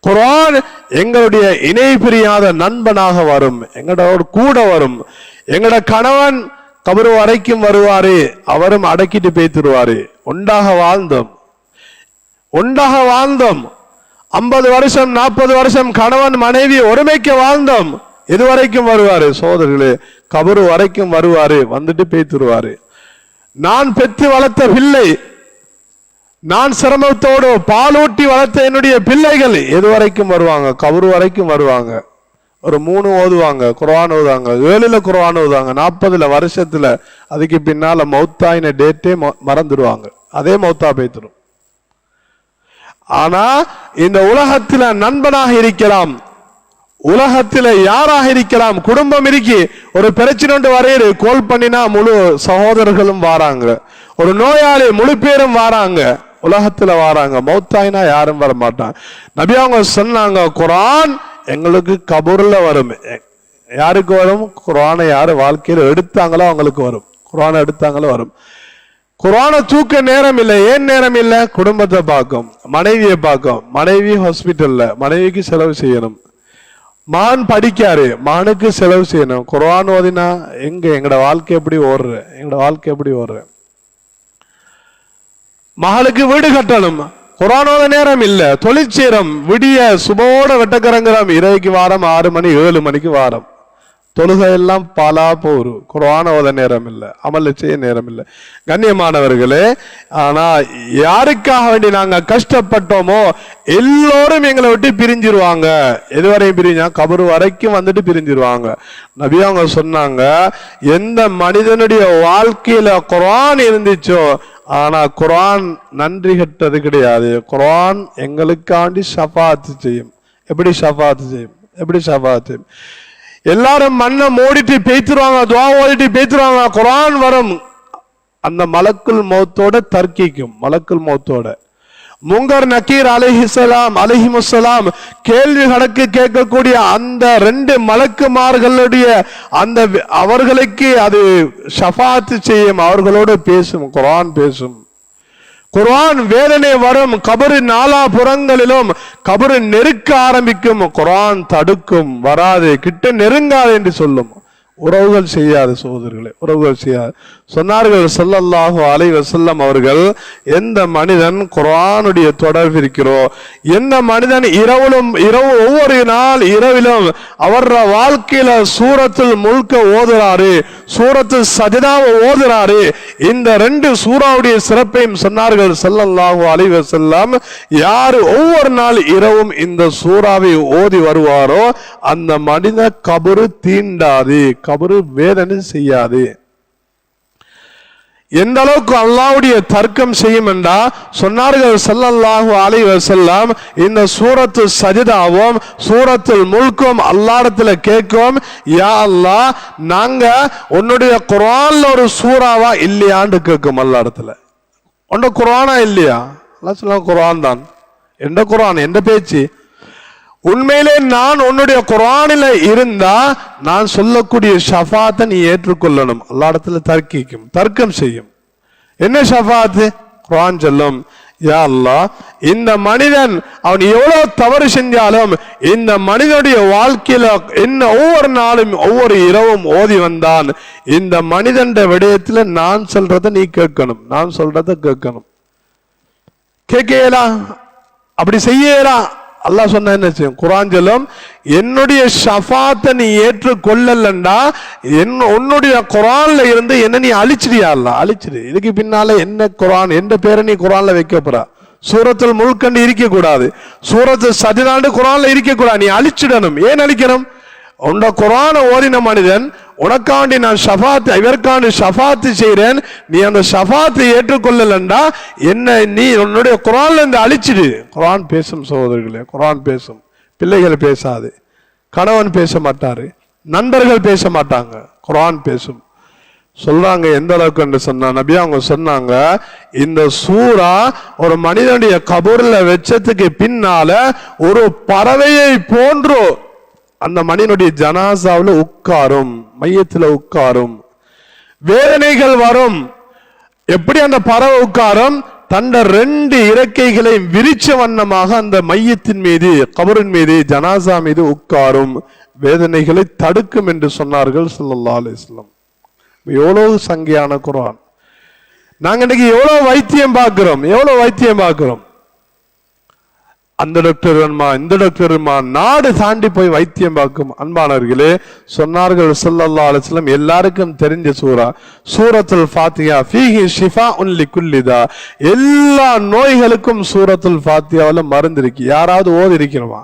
குர்ஆன் எங்களுடைய இணை பிரியாத நண்பனாக வரும், எங்களோட கூட வரும். எங்களோட கணவன் கபரு வரைக்கும் வருவாரு, அவரும் அடக்கிட்டு பேத்துருவாரு. ஒன்றாக வாழ்ந்தோம் 50 வருஷம் 40 வருஷம் கணவன் மனைவி ஒருமைக்கு வாழ்ந்தோம். எது வரைக்கும் வருவாரு சோதர்களே? கபரு வரைக்கும் வருவாரு, வந்துட்டு பேத்துருவாரு. நான் பெற்று வளர்த்த பிள்ளை, நான் சிரமத்தோடு பாலூட்டி வளர்த்த என்னுடைய பிள்ளைகள் எது வரைக்கும் வருவாங்க? கபரு வரைக்கும் வருவாங்க. ஒரு 3 ஓதுவாங்க, குர்ஆன் ஓதுவாங்க, 7ல குர்ஆன் ஓதுவாங்க, 40ல வருஷத்துல, அதுக்கு பின்னால மௌத்தாயின டேட்டே மறந்துடுவாங்க. அதே மௌத்தா பேத்துரும். ஆனா இந்த உலகத்துல நண்பனாக இருக்கலாம், உலகத்துல யாராக இருக்கலாம், குடும்பம் இருக்கி ஒரு பிரச்சனை வரையிறு கோல் பண்ணினா முழு சகோதரர்களும் வாராங்க, ஒரு நோயாளி முழு பேரும் வாராங்க, உலகத்துல வாராங்க. மௌத்தாயினா யாரும் வர மாட்டாங்க. நபி அவங்க சொன்னாங்க, குர்ஆன் எங்களுக்கு கபூர்ல வரும். யாருக்கு வரும்? குர்ஆனை யாரு வாழ்க்கையில் எடுத்தாங்களோ அவங்களுக்கு வரும். குர்ஆனை எடுத்தாங்களோ வரும். குர்ஆனை தூக்க நேரம் இல்லை. ஏன் நேரம் இல்லை? குடும்பத்தை பார்க்கும், மனைவியை பார்க்கும். மனைவி ஹாஸ்பிட்டல்ல, மனைவிக்கு செலவு செய்யணும். மகன் படிக்காரு, மகனுக்கு செலவு செய்யணும். குர்ஆன் ஓதினா எங்கட வாழ்க்கை எப்படி ஓடுற? எங்கட வாழ்க்கை எப்படி ஓடுற? மகளுக்கு வீடு கட்டணும், குர்ஆன் ஓத நேரம் இல்ல. தொழிற்சேரம் விடிய சுபோட வெட்டக்கரங்கிறோம், இரவுக்கு வாரம் 6 மணி 7 மணிக்கு வாரம். தொழுகை எல்லாம் பாலா போரு, குர்ஆன் ஓத நேரம் இல்லை, அமல் செய்ய நேரம் இல்லை. கண்ணியமானவர்களே, ஆனா யாருக்காக வேண்டி நாங்க கஷ்டப்பட்டோமோ எல்லோரும் எங்களை விட்டு பிரிஞ்சிருவாங்க. எதுவரையும் பிரிஞ்சா? கபரு வரைக்கும் வந்துட்டு பிரிஞ்சிருவாங்க. நபி அவங்க சொன்னாங்க, எந்த மனிதனுடைய வாழ்க்கையில குர்ஆன் இருந்துச்சோ, ஆனா குர்ஆன் நன்றி கட்டது கிடையாது. குர்ஆன் எங்களுக்காண்டி ஷஃபாத் செய்யும். எப்படி ஷஃபாத் செய்யும்? எப்படி ஷஃபாத் செய்யும்? எல்லாரும் மண்ணை மூடிட்டு பேத்துருவாங்க, துஆ ஓதிட்டு பேத்துருவாங்க, குர்ஆன் வரும். அந்த மலக்குல் மௌத்தோட தர்க்கிக்கும். மலக்குல் மௌத்தோட முங்கர் நக்கீர் அலைஹிமுஸ்ஸலாம் கேள்வி கணக்கு கேட்கக்கூடிய அந்த 2 மலக்குமார்களுடைய அந்த அவர்களுக்கு அது ஷஃபாத் செய்யும், அவர்களோடு பேசும். குர்ஆன் பேசும். குர்ஆன் வேதனை வரும். கபரு 4 புறங்களிலும் கபரு நெருக்க ஆரம்பிக்கும். குர்ஆன் தடுக்கும், வராது, கிட்ட நெருங்காது என்று சொல்லும். உறவுகள் செய்யாது சகோதரர்களே, உறவுகள் செய்யாது. சொன்னார்கள் ஸல்லல்லாஹு அலைஹி வஸல்லம் அவர்கள், எந்த மனிதன் குர்ஆனுடைய தொடர்பு இருக்கிறோ, எந்த மனிதன் இரவு ஒவ்வொரு நாள் இரவிலும் அவர் வாழ்க்கையில சூரத்துல் முல்க ஓதுறாரு, சூரத்துல் சஜதாவை ஓதுறாரு, இந்த 2 சூறாவுடைய சிறப்பையும் சொன்னார்கள் ஸல்லல்லாஹு அலைஹி வஸல்லம். யார் ஒவ்வொரு நாள் இரவும் இந்த சூறாவை ஓதி வருவாரோ அந்த மனித கபரு தீண்டாது, கபரு வேதனை செய்யாது. எந்த அளவுக்கு அல்லாஹ்வுடைய தர்க்கம் செய்யும் என்றா சொன்னார்கள் ஸல்லல்லாஹு அலைஹி வஸல்லம், இந்த சூரத்து சஜதாவும் சூரத்துல் முல்கும் அல்லாஹ்விடத்துல கேட்கும், யா அல்லாஹ், நாங்க உன்னுடைய குர்ஆன்ல ஒரு சூறாவா இல்லையான்னு கேட்கும். அல்லாஹ்விடத்துல உன்ட குர்ஆனா இல்லையா? அல்லாஹ் சொல்லுவாங்க, குர்ஆன் தான். எந்த குர்ஆன்? எந்த பேச்சு? உண்மையிலே நான் உன்னுடைய குர்ஆனில இருந்தா நான் சொல்லக்கூடிய ஷஃபாத்தை நீ ஏற்றுக்கொள்ளணும். அல்லாஹ்விடத்துல தர்க்கிக்கும், தர்க்கம் செய்யும். என்ன ஷஃபாத்? குர்ஆன் சொல்லும், யா அல்லாஹ், இந்த மனிதன் அவன் எவ்வளவு தவறு செஞ்சாலும் இந்த மனிதனுடைய வாழ்க்கையில என்ன ஒவ்வொரு நாளும் ஒவ்வொரு இரவும் ஓதி வந்தான், இந்த மனிதன் விடயத்துல நான் சொல்றத நீ கேட்கணும், நான் சொல்றத கேட்கணும். கேட்கலாம், அப்படி செய்யலாம். அல்லாஹ் சொன்ன என்ன செய்யும்? குர்ஆன் சொல்லும், என்னுடைய ஷஃபாத்தை நீ ஏற்றுக்கொள்ளலண்டா உன்னுடைய குர்ஆன்ல இருந்து என்ன நீ அழிச்சிடியா? அல்லாஹ் அழிச்சிடு. இதுக்கு பின்னால என்ன குர்ஆன், எந்த பேரை நீ குர்ஆன்ல வைக்க போறா? சூரத்துல் முல்க் இருக்க கூடாது, சூரத்து சஜதாண்டு குர்ஆன்ல இருக்க கூடாது, நீ அழிச்சிடணும். ஏன் அழிக்கணும்? உண்ட குர்ஆனை ஓதின மனிதன் உனக்காண்டி நான் ஷஃபாத், இவருக்காண்டி ஷஃபாத் செய்கிறேன், நீ அந்த ஷஃபாத்தை ஏற்றுக்கொள்ளலண்டா என்ன நீ உன்னுடைய குர்ஆன்ல இருந்து அழிச்சிடு. குர்ஆன் பேசும் சகோதரர்களே, குர்ஆன் பேசும். பிள்ளைகள் பேசாது, கணவன் பேச மாட்டாரு, நண்பர்கள் பேச மாட்டாங்க, குர்ஆன் பேசும். சொல்றாங்க எந்த அளவுக்கு என்று சொன்னா, நபி அவங்க சொன்னாங்க, இந்த சூரா ஒரு மனிதனுடைய கபூர்ல வெச்சத்துக்கு பின்னால ஒரு பறவையை போன்று அந்த மனிதனுடைய ஜனாசாவில் உட்காரும், மையத்துல உட்காரும். வேதனைகள் வரும். எப்படி அந்த பறவை உட்காரும்? தண்ட 2 இறக்கைகளை விரிச்ச வண்ணமாக அந்த மையத்தின் மீது, கபரின் மீது, ஜனாசா மீது உட்காரும். வேதனைகளை தடுக்கும் என்று சொன்னார்கள் ஸல்லல்லாஹு அலைஹி வஸல்லம். எவ்வளவு சங்கையான குர்ஆன். நாங்க இன்னைக்கு எவ்வளவு வைத்தியம் பார்க்கிறோம், எவ்வளவு வைத்தியம் பார்க்கிறோம். அந்த டாக்டர் வேணுமா, இந்த டாக்டர் வேணுமா, நாடு தாண்டி போய் வைத்தியம் பார்க்கும். அன்பானவர்களே, சொன்னார்கள் ஸல்லல்லாஹு அலைஹி வஸல்லம், எல்லாருக்கும் தெரிஞ்ச சூரா சூரத்துல் ஃபாத்திஹா, ஃபீஹி ஷிஃபாஉன் லிகுல்லி தா, எல்லா நோய்களுக்கும் சூரத்துல் ஃபாத்திஹாவுல மருந்து இருக்கு. யாராவது ஓதி இருக்கிறோமா?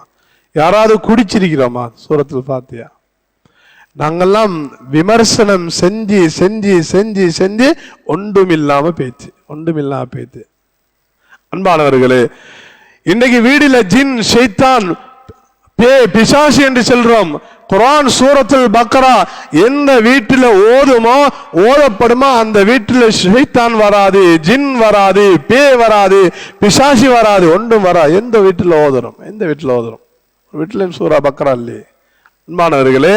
யாராவது குடிச்சிருக்கிறோமா சூரத்துல் ஃபாத்திஹா? நாங்கெல்லாம் விமர்சனம் செஞ்சு செஞ்சு செஞ்சு செஞ்சு ஒன்றுமில்லாம பேச்சு. அன்பானவர்களே, இன்னைக்கு வீடில ஜின், ஷைத்தான், பேய், பிசாசு என்று சொல்றோம். குர்ஆன் சூரத்துல் பக்ரா எந்த வீட்டில் ஓதப்படுமோ அந்த வீட்டில் ஷைத்தான் வராது, ஜின் வராது, பேய் வராது, பிசாசு வராது, ஒன்றும் வராது. எந்த வீட்டில் ஓதுறோம்? வீட்டிலும் சூரா பக்ரா இல்லையே. அன்பானவர்களே,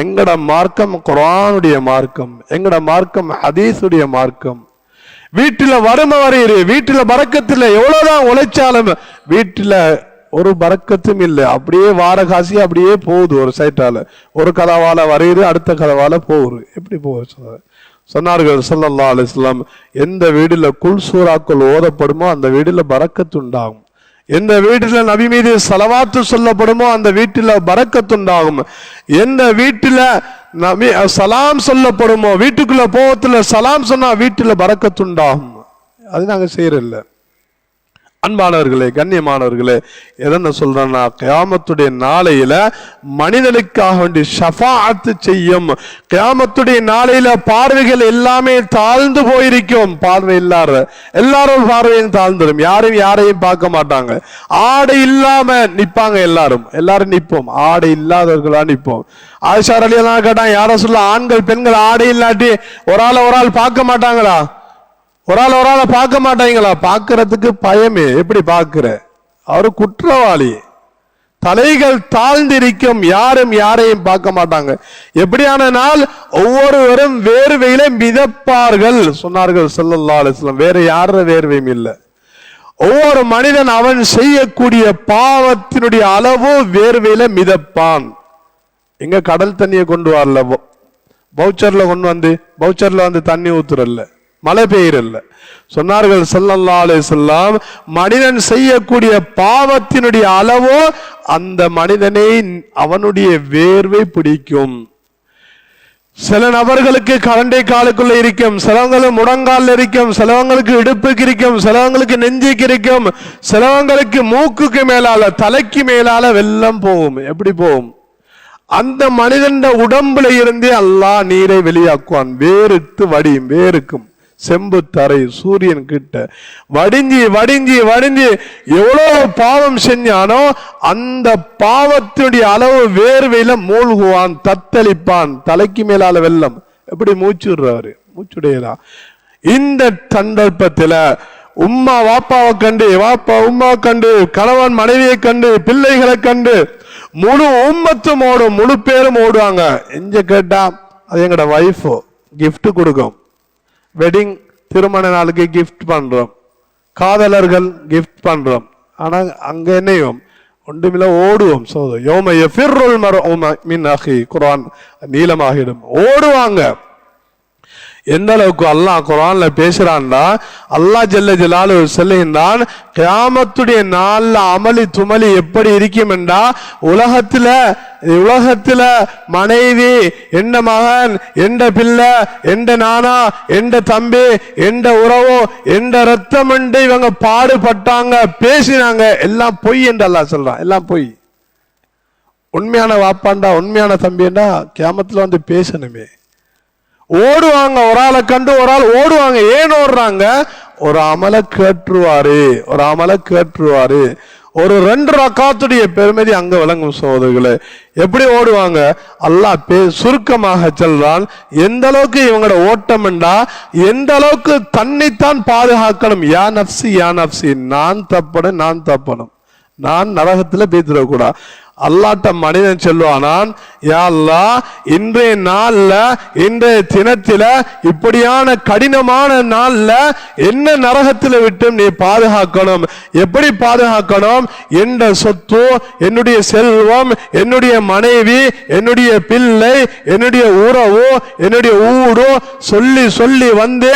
எங்கட மார்க்கம் குர்ஆனுடைய மார்க்கம், எங்கட மார்க்கம் ஹதீஸுடைய மார்க்கம். வீட்டில வறுமை வரையிறு, வீட்டில பரக்கத்தில் எவ்வளவுதான் உழைச்சாலும் வீட்டில ஒரு பரக்கத்தும் இல்லை. அப்படியே வார காசி அப்படியே போகுது. ஒரு சைட்டால ஒரு கதவால வரையிறு, அடுத்த கதவால போகுது. எப்படி போகுது? சொன்னார்கள் ஸல்லல்லாஹு அலைஹி வஸல்லம், எந்த வீடுல குல் சூறாக்கள் ஓதப்படுமோ அந்த வீடுல பரக்கத்துண்டாகும். எந்த வீட்டில நபி மீது ஸலவாத்து சொல்லப்படுமோ அந்த வீட்டில பரக்கத்துண்டாகும். எந்த வீட்டில நபி சலாம் சொல்லப்படுமோ, வீட்டுக்குள்ள போகத்துல சலாம் சொன்னா வீட்டுல பரக்கத்துண்டாகும். அது நாங்க செய்யறதில்ல. அன்பானவர்களே, கண்ணியமானவர்களே, எதன சொல்றேன்னா, கியாமத்துடைய நாளையில மனிதனுக்காக வேண்டி ஷஃபாஅத் செய்யும். கியாமத்துடைய நாளையில பார்வைகள் எல்லாமே தாழ்ந்து போயிருக்கும். பார்வை எல்லாரும் பார்வையும் தாழ்ந்துடும். யாரையும் பார்க்க மாட்டாங்க. ஆடை இல்லாம நிப்பாங்க. எல்லாரும் நிப்போம். ஆடை இல்லாதவர்களா நிப்போம். ஆயிஷா ரலியல்லாஹு அன்ஹா கேட்டாங்க, யார சொல்ல, ஆண்கள் பெண்கள் ஆடை இல்லாட்டி ஒரு ஆள் பார்க்க மாட்டாங்களா? ஒரு ஆளை பார்க்க மாட்டாங்களா? பார்க்கறதுக்கு பயமே. எப்படி பார்க்கிற? அவரு குற்றவாளி. தலைகள் தாழ்ந்திருக்கும். யாரையும் பார்க்க மாட்டாங்க. எப்படியான நாள்? ஒவ்வொருவரும் வேர்வையில மிதப்பார்கள் சொன்னார்கள் ஸல்லல்லாஹு அலைஹி வஸல்லம். வேற யார வேர்வையும் இல்லை. ஒவ்வொரு மனிதன் அவன் செய்யக்கூடிய பாவத்தினுடைய அளவு வேர்வையில மிதப்பான். எங்க கடல் தண்ணியை கொண்டு வரல, பவுச்சர்ல வந்து தண்ணி ஊத்துறல்ல, மழை பெய்யறல்ல. சொன்னார்கள் ஸல்லல்லாஹு அலைஹி வஸல்லம், மனிதன் செய்யக்கூடிய பாவத்தினுடைய அளவோ அந்த மனிதனை அவனுடைய வேர்வை பிடிக்கும். சில நபர்களுக்கு கரண்டை காலுக்குள்ள இருக்கும், சிலவங்களுக்கு முடங்கால் இருக்கும், சிலவங்களுக்கு இடுப்புக்கு இருக்கும், சிலவங்களுக்கு நெஞ்சுக்கு இருக்கும், சிலவங்களுக்கு மூக்குக்கு மேலால தலைக்கு மேலால வெள்ளம் போகும். எப்படி போகும்? அந்த மனிதன் உடம்புல இருந்தே அல்லாஹ் நீரை வெளியாக்குவான். வேறுத்து வடியும். வேறுக்கும் செம்பு தரை சூரியன் கிட்ட வடிஞ்சி எவ்வளவு பாவம் செஞ்சானோ அந்த பாவத்தினுடைய அளவு வேர்வையில மூழ்குவான், தத்தளிப்பான். தலைக்கு மேலால வெள்ளம். எப்படி மூச்சுடுறாரு? மூச்சுடையதா? இந்த சந்தர்ப்பத்துல உம்மா வாப்பாவை கண்டு, வாப்பா உம்மா கண்டு, கணவன் மனைவியை கண்டு, பிள்ளைகளை கண்டு முழு உம்மத்தும் ஓடும், முழு பேரும் ஓடுவாங்க. எங்க கேட்டா அது எங்கட வைஃபோ கிஃப்ட் கொடுக்கும். வெட்டிங் திருமண நாளுக்கு கிஃப்ட் பண்றோம், காதலர்கள் கிஃப்ட் பண்றோம். ஆனா அங்க என்னையும் ஒன்றுமில்ல ஓடுவோம். யௌம யஃபிர்ருல் மர்உ மின் அஹி, குர்ஆன் நீளமாகிடும். ஓடுவாங்க. எந்த அளவுக்கு அல்லாஹ் குர்ஆன்ல பேசுறான்டா, அல்லாஹ் ஜல்ல ஜலாலுஹு சொல்லுகின்றான், கியாமத்துடைய நாள்ல அமளி துமளி எப்படி இருக்கும் என்றா, உலகத்துல மனைவி, எந்த மகன், எந்த பிள்ளை, எந்த நானா, எந்த தம்பி, எந்த உறவோ, எந்த ரத்தம் என்று இவங்க பாடுபட்டாங்க, பேசினாங்க, எல்லாம் பொய் என்று அல்லாஹ் சொல்றான். எல்லாம் பொய். உண்மையான வாப்பாண்டா, உண்மையான தம்பிண்டா கியாமத்துல வந்து பேசணுமே. ஓடுவாங்க. ஒரு ஆளை கண்டு ஒரு ஆள் ஓடுவாங்க. ஏன் ஓடுறாங்க? ஒரு அமலை கேட்டுருவாரு. ஒரு 2 ரக்காத்துடைய பெருமதி அங்க விளங்கும் சகோதரர்களே. எப்படி ஓடுவாங்க? அல்லாஹ் சுருக்கமாக சொல்றான். எந்த அளவுக்கு இவங்களோட ஓட்டம் என்றா, எந்த அளவுக்கு தன்னைத்தான் பாதுகாக்கணும். யா நப்சி, நான் தப்பணும், நான் நரகத்துல பேத்திடக்கூடாது. அல்லாஹ்ட்ட மனிதன் சொல்லுவானான், யா அல்லாஹ், இன்றைய நாள்ல இன்றைய தினத்தில இப்படியான கடினமான நாள்ல என்ன நரகத்தில் விட்டு நீ பாதுகாக்கணும். எப்படி பாதுகாக்கணும்? என்ற சொத்து, என்னுடைய செல்வம், என்னுடைய மனைவி, என்னுடைய பிள்ளை, என்னுடைய உறவு, என்னுடைய ஊடு சொல்லி சொல்லி வந்து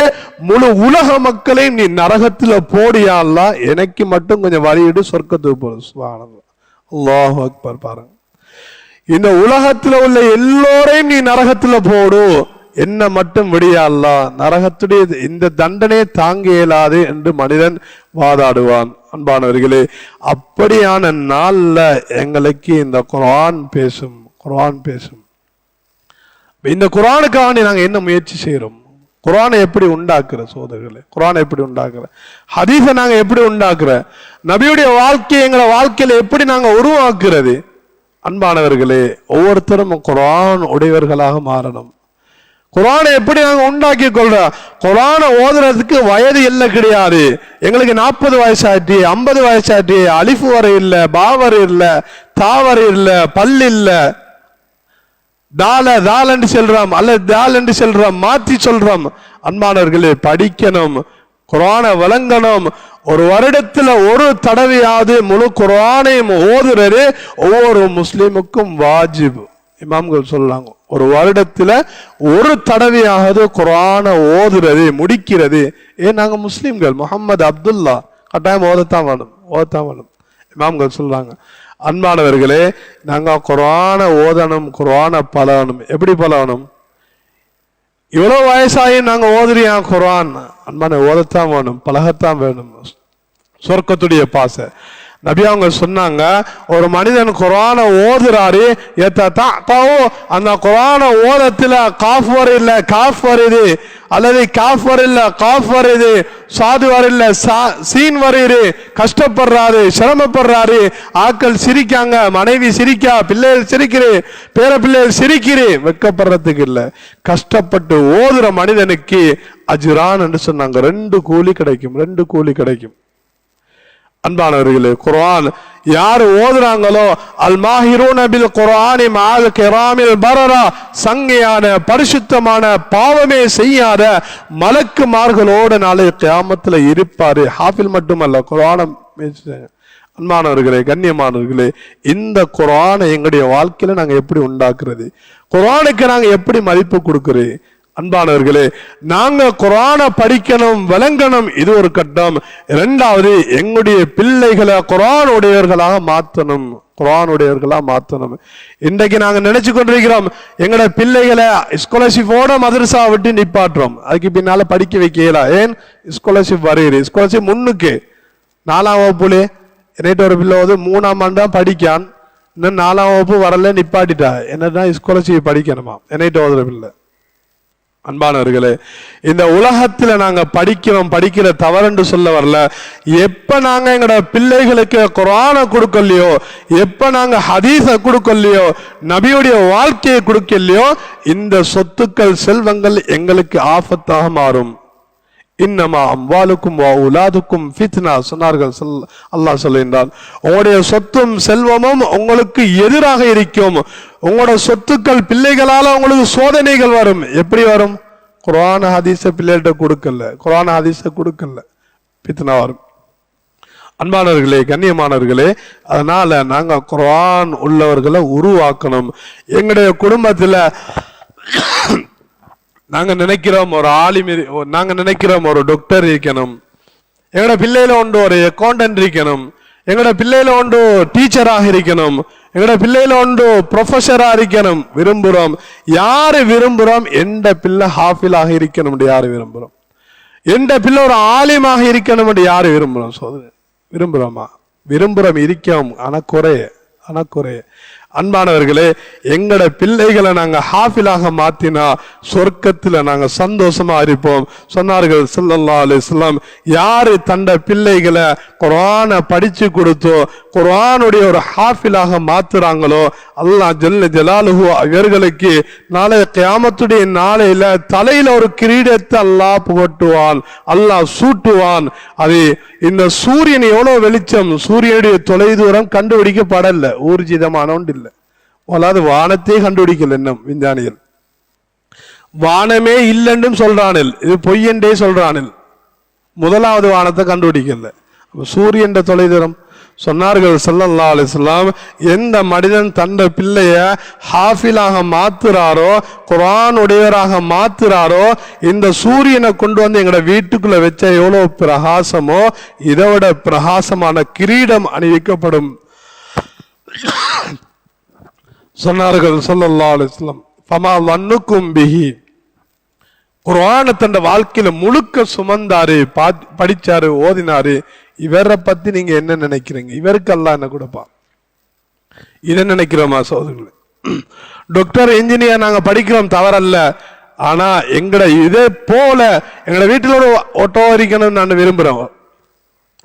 முழு உலக மக்களையும் நீ நரகத்தில் போடியா அல்லாஹ், எனக்கு மட்டும் கொஞ்சம் வழியிடு, சொர்க்கத்துக்கு போறது. சுப்ஹானல்லாஹ், அல்லாஹு அக்பர். பாருங்க, இந்த உலகத்தில் உள்ள எல்லோரையும் நீ நரகத்தில் போடு, என்ன மட்டும் விடியா அல்லாஹ், நரகத்துடைய இந்த தண்டனையை தாங்க இயலாது என்று மனிதன் வாதாடுவான். அன்பானவர்களே, அப்படியான நாள்ல எங்களுக்கு இந்த குர்ஆன் பேசும். குர்ஆன் பேசும். இந்த குர்ஆனுக்காக நாங்க என்ன முயற்சி செய்யறோம்? குர்ஆனை எப்படி உண்டாக்குற சோதர்களே? குர்ஆனை எப்படி உண்டாக்குற? ஹதீஸை நாங்க எப்படி உண்டாக்குற? நபியுடைய வாழ்க்கையை எங்களை வாழ்க்கையில எப்படி நாங்க உருவாக்குறது? அன்பானவர்களே, ஒவ்வொருத்தரும் குர்ஆன் உடையவர்களாக மாறணும். குர்ஆனை எப்படி நாங்க உண்டாக்கி கொள்றோம்? குர்ஆனை ஓதுறதுக்கு வயது எல்லை கிடையாது. எங்களுக்கு 40 வயசாட்டி, 50 வயசாட்டி, அலிஃபு வரை இல்ல, பா வரை இல்ல, தா வரை இல்ல, பல் இல்ல, தால் என்று சொல்றோம் அல்ல தால் என்று சொல்றோம், மாற்றி சொல்றோம். அன்பானவர்களே, படிக்கணும், குர்ஆனை விளங்கணும். ஒரு வருடத்துல ஒரு தடவையாவது முழு குர்ஆனையும் ஓதுறது ஒவ்வொரு முஸ்லிமுக்கும் வாஜிப். இமாம்கள் சொல்றாங்க, ஒரு வருடத்துல ஒரு தடவையாவது குர்ஆனை ஓதுறது, முடிக்கிறது. ஏன் நாங்க முஸ்லிம்கள், முஹம்மது அப்துல்லா, கட்டாயம் ஓதத்தான் வேணும். இமாம்கள் சொல்றாங்க. அன்பானவர்களே, நாங்க குர்ஆனை ஓதணும், குர்ஆனை பழகணும். எப்படி பழகணும்? இவ்வளவு வயசாகி நாங்க ஓதுறியா குர்ஆன்? அன்பான, ஓதத்தான் வேணும், பழகத்தான் வேணும். சொர்க்கத்துடைய பாச நபி அவங்க சொன்னாங்க, ஒரு மனிதன் குர்ஆனை ஓதுறாரு, அந்த குர்ஆனை ஓதத்துல காஃப் வரையில காஃப் வருது, அல்லது காஃப் வரையில காஃப் வருது, சாது வரையில சீன் வரையுது, கஷ்டப்படுறாரு, சிரமப்படுறாரு, ஆக்கள் சிரிக்காங்க, மனைவி சிரிக்கா, பிள்ளைகள் சிரிக்கிறே, பேர பிள்ளைகள் சிரிக்கிறே, வெக்கப்படுறதுக்கு இல்ல. கஷ்டப்பட்டு ஓதுற மனிதனுக்கு அஜ்ரான் என்று சொன்னாங்க, 2 கூலி கிடைக்கும், 2 கூலி கிடைக்கும். அன்பானவர்களே, குர்ஆன் யாரு ஓதுறாங்களோ, அல் மாஹிரூன பில் குர்ஆனி மஅல் கிராமில் பரரா, சங்கையான பரிசுத்தமான பாவமே செய்யாத மலக்குமார்களோடு நாளை கியாமத்துல இருப்பாரு. ஹாஃபில் மட்டுமல்ல, குர்ஆனை. அன்பானவர்களே, கண்ணியமானவர்களே, இந்த குர்ஆனை எங்களுடைய வாழ்க்கையில நாங்க எப்படி உண்டாக்குறது? குர்ஆனுக்கு நாங்க எப்படி மதிப்பு கொடுக்கிறோம்? அன்பானவர்களே, நாங்க குர்ஆனை படிக்கணும், விளங்கணும், இது ஒரு கட்டம். 2வது, எங்களுடைய பிள்ளைகளை குர்ஆன் உடையவர்களாக மாற்றணும், குர்ஆன் உடையவர்களாக மாற்றணும். இன்றைக்கு நாங்க நினைச்சு கொண்டிருக்கிறோம், எங்களோட பிள்ளைகளை ஸ்காலர்ஷிப்போட மதரசா விட்டு நிப்பாட்டுறோம், அதுக்கு பின்னால படிக்க வைக்கலாம். ஏன்? ஸ்காலர்ஷிப் வருகிறது. ஸ்காலர்ஷிப் முன்னுக்கு 4ஆம் வகுப்புலே என்னைட்டு ஒரு பிள்ளை வந்து 3ஆம் ஆண்டு தான் படிக்கான், இன்னும் 4ஆம் வகுப்பு வரல, நிப்பாட்டிட்டா. என்னன்னா ஸ்காலர்ஷிப் படிக்கணுமா? என்னைட்டு ஓதுற பிள்ளை. அன்பானவர்களே, இந்த உலகத்துல நாங்க படிக்கிற தவறு சொல்ல வரல. எப்ப நாங்க எங்களோட பிள்ளைகளுக்கு குர்ஆனை கொடுக்கலையோ, எப்ப நாங்க ஹதீஸை கொடுக்கலையோ, நபியுடைய வாழ்க்கையை கொடுக்கலையோ, இந்த சொத்துக்கள், செல்வங்கள் எங்களுக்கு ஆபத்தாக மாறும். இன்னமா அம்வாலுக்கும் வஅவுலாதுக்கும் ஃபித்னா சொன்னார்கள். அல்லாஹ் சொல்லுகிறான், உங்களுடைய சொத்தும் செல்வமும் உங்களுக்கு எதிராக இருக்கும். உங்களோட சொத்துக்கள், பிள்ளைகளால உங்களுக்கு சோதனைகள் வரும். எப்படி வரும்? குர்ஆன் ஹதீஸை பிள்ளைகிட்ட கொடுக்கல, குர்ஆன் ஹதீஸை கொடுக்கல, ஃபித்னா வரும். அன்பானவர்களே, கண்ணியமானவர்களே, அதனால நாங்க குர்ஆன் உள்ளவர்களை உருவாக்கணும். எங்களுடைய குடும்பத்துல நாங்க நினைக்கிறோம் ஒரு ஆலிம், நாங்க நினைக்கிறோம் ஒரு டாக்டர் இருக்கணும், எங்களோட பிள்ளையில ஒன்று ஒரு அக்கௌண்டன்ட் இருக்கணும், எங்களோட பிள்ளையில ஒன்று டீச்சராக இருக்கணும், எங்களோட பிள்ளையில ஒன்று ப்ரொஃபஸரா இருக்கணும் விரும்புறோம். யாரு விரும்புறோம்? எந்த பிள்ளை ஹாஃபிலாக இருக்கணும், யாரு விரும்புறோம்? எந்த பிள்ளை ஒரு ஆலிமாக இருக்கணும், யாரு விரும்புறோம்? சோதனை விரும்புறோமா? விரும்புறோம், இருக்கோம், ஆனா குறைய. அன்பானவர்களே, எங்கட பிள்ளைகளை நாங்க ஹாஃபிலாக மாத்தினா சொர்க்கத்துல நாங்க சந்தோஷமா இருப்போம். சொன்னார்கள் ஸல்லல்லாஹு அலைஹி வஸல்லம், யாரு தண்ட பிள்ளைகளை குர்ஆனை படிச்சு கொடுத்தோ, குர்ஆனுடைய ஒரு ஹாஃபிலாக மாத்துறாங்களோ அல்லாஹ் ஜல்ல ஜலாலுஹு இவர்களுக்கு நாளை கியாமத்துடைய நாளையில தலையில ஒரு கிரீடத்தை அல்லாஹ் புகட்டுவான், அல்லாஹ் சூட்டுவான். அது இந்த சூரியன் எவ்வளவு வெளிச்சம், சூரியனுடைய தொலைதூரம் கண்டுபிடிக்கப்படல, ஊர்ஜிதமான ஒன்று இல்லை. அல்லாது வானத்தை கண்டுபிடிக்கல இன்னும் விஞ்ஞானிகள். வானமே இல்லைன்னு சொல்றானில், இது பொய்யண்டே சொல்றானில். முதலாவது வானத்தை கண்டுபிடிக்கல. சூரியன் தொலைதூரம் சொன்னார்கள் ஸல்லல்லாஹு அலைஹி வஸல்லம், எந்த மனிதன் தந்த பிள்ளைய ஹாஃபிலாக மாத்துறாரோ, குர்ஆன் உடையவராக மாத்துறாரோ, இந்த சூரியனை கொண்டு வந்து எங்கட வீட்டுக்குள்ள வச்ச எவ்வளவு பிரகாசமோ இதை விட பிரகாசமான கிரீடம் அணிவிக்கப்படும் சொன்னார்கள் ஸல்லல்லாஹு அலைஹி வஸல்லம். ஃபமா வன்னுக்கும் பிஹி, குர்ஆனை தன் வாழ்க்கையில முழுக்க சுமந்தாரு, படிச்சாரு, ஓதினாரு. இவரை பத்தி நீங்க என்ன நினைக்கிறீங்க? இவருக்கு அல்லாஹ் என்ன கொடுப்பான்? இதை நினைக்கிறோமா சோதரர்களே? டாக்டர் இன்ஜினியர் நாங்க படிக்கிறோம், தவறல்ல. ஆனா எங்கட இதே போல எங்கட வீட்டில் ஒரு ஆட்டோ இருக்கணும்னு நான் விரும்புறோம்,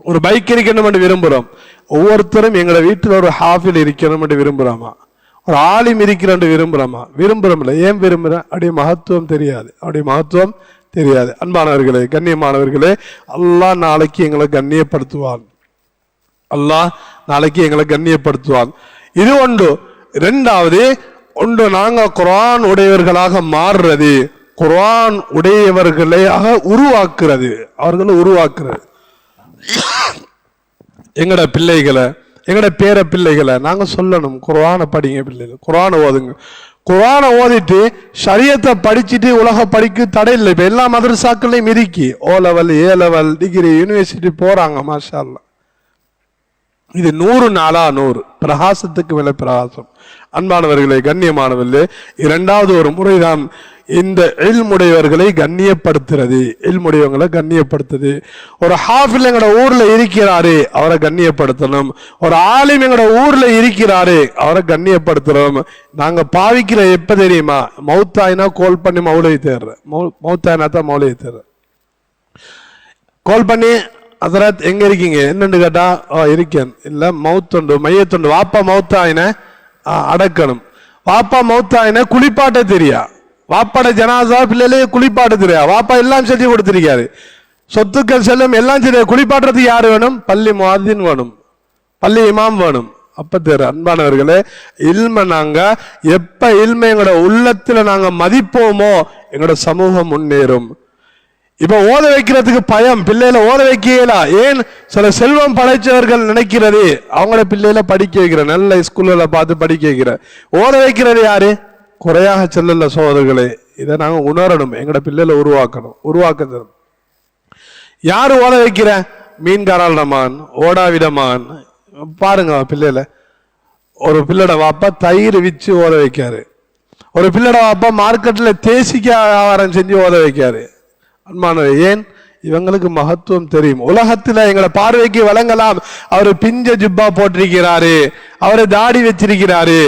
ஒரு பைக் இருக்கணும் விரும்புறோம். ஒவ்வொருத்தரும் எங்கட வீட்டில் ஒரு ஹாஃபில் இருக்கணும் விரும்புறோமா? ஒரு ஆலிம் இருக்கிறன்னு விரும்புறோமா? விரும்புறோம்ல. ஏன் விரும்புறேன்? அப்படியே மகத்துவம் தெரியாது, அப்படியே மகத்துவம் தெரியாது. அன்பானவர்களே, கண்ணியமானவர்களே, அல்லாஹ் நாளைக்கு எங்களை கண்ணியப்படுத்துவான், அல்லாஹ் நாளைக்கு எங்களை கண்ணியப்படுத்துவான். இது ஒன்று. இரண்டாவது ஒன்று, நாங்க குர்ஆன் உடையவர்களாக மாறுறது, குர்ஆன் உடையவர்களாக உருவாக்குறது, அவர்களை உருவாக்குறது. எங்கட பிள்ளைகளை, எங்கட பேர பிள்ளைகளை நாங்க சொல்லணும், குர்ஆனை படிங்க பிள்ளைகள், குர்ஆனை ஓதுங்க. குர்ஆனை ஓதிட்டு ஷரியத்தை படிச்சுட்டு உலக படிக்க தடை இல்லை. இப்ப எல்லா மதரசாக்களையும் மிதிக்கி O level, A level, degree, university போறாங்க. மாஷா அல்லாஹ். இது 100 நாளா 100 பிரகாசத்துக்கு மேல பிரகாசம். அன்பானவர்களே, கண்ணியமானவர்களே, இரண்டாவது ஒரு முறைதான் இந்த இல்முடையவர்களை கண்ணியப்படுத்துறது, இல்முடையவங்களை கண்ணியப்படுத்துது. ஒரு ஹாஃபில் எங்கட ஊர்ல இருக்கிறாரு, அவரை கண்ணியப்படுத்தணும். ஒரு ஆலிம் எங்கட ஊர்ல இருக்கிறாரு, அவரை கண்ணியப்படுத்தணும். நாங்க பாவிக்கிற எப்ப தெரியுமா? மௌத்தாயினா கோல் பண்ணி மௌலவி தேர்ற, மௌத்தாயினா தான் மௌலவி தேர்ற. கோல் பண்ணி ஹஸரத் எங்க இருக்கீங்க என்னன்னு கேட்டா, இருக்கேன். இல்ல மௌத்துண்டு, மையத்துண்டு, வாப்பா மௌத்தாயின அடக்கணும். வாப்பா மௌத்தாயின குளிப்பாட்ட தெரியா, வாப்பாட ஜனாசா பிள்ளைகளே குளிப்பாட்ட தெரியா, வாப்பா எல்லாம் செஞ்சு கொடுத்திருக்காரு, சொத்துக்கள் செல்லும் எல்லாம் சரி. குளிப்பாட்டுறதுக்கு யாரு வேணும்? பள்ளி முஅத்தின் வேணும், பள்ளி இமாம் வேணும். அப்ப தேர். அன்பானவர்களே, இல்ம நாங்க எப்ப இல்ம எங்களோட உள்ளத்துல நாங்க மதிப்போமோ எங்களோட சமூகம் முன்னேறும். இப்ப ஓத வைக்கிறதுக்கு பயம், பிள்ளைகளை ஓத வைக்கலா. ஏன்? சில செல்வம் படைச்சவர்கள் நினைக்கிறது அவங்களோட பிள்ளைகளை படிக்க வைக்கிற, நல்ல ஸ்கூல்ல பார்த்து படிக்க வைக்கிற. ஓத வைக்கிறது யாரு? குறையாக செல்லல சோதர்களே. இதை நாங்க உணரணும், எங்கட பிள்ளைகளை உருவாக்கணும். உருவாக்குறது யாரு ஓத வைக்கிற? மீன்காராளமான், ஓடாவிடமான். பாருங்க பிள்ளைல, ஒரு பிள்ளைட வாப்பா தயிர் விச்சு ஓத வைக்காரு, ஒரு பிள்ளைட வாப்பா மார்க்கெட்ல தேசிக்காய் வியாபாரம் செஞ்சு ஓத வைக்காரு. அன்பானவரே, ஏன்? இவங்களுக்கு மகத்துவம் தெரியும். உலகத்துல எங்களை பார்வைக்கு வழங்கலாம். அவரு பிஞ்ச ஜுப்பா போட்டிருக்கிறாரு, அவரு தாடி வச்சிருக்கிறாரு,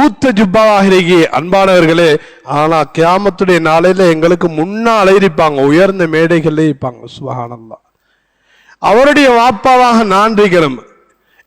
ஊத்த ஜுப்பாவாக இருக்கி. அன்பானவர்களே, ஆனா கியாமத்துடைய நாளையில எங்களுக்கு முன்னால இருப்பாங்க, உயர்ந்த மேடைகள்ல இருப்பாங்க. சுப்ஹானல்லாஹ். அவருடைய வாப்பாவாக நான் இருக்கணும்.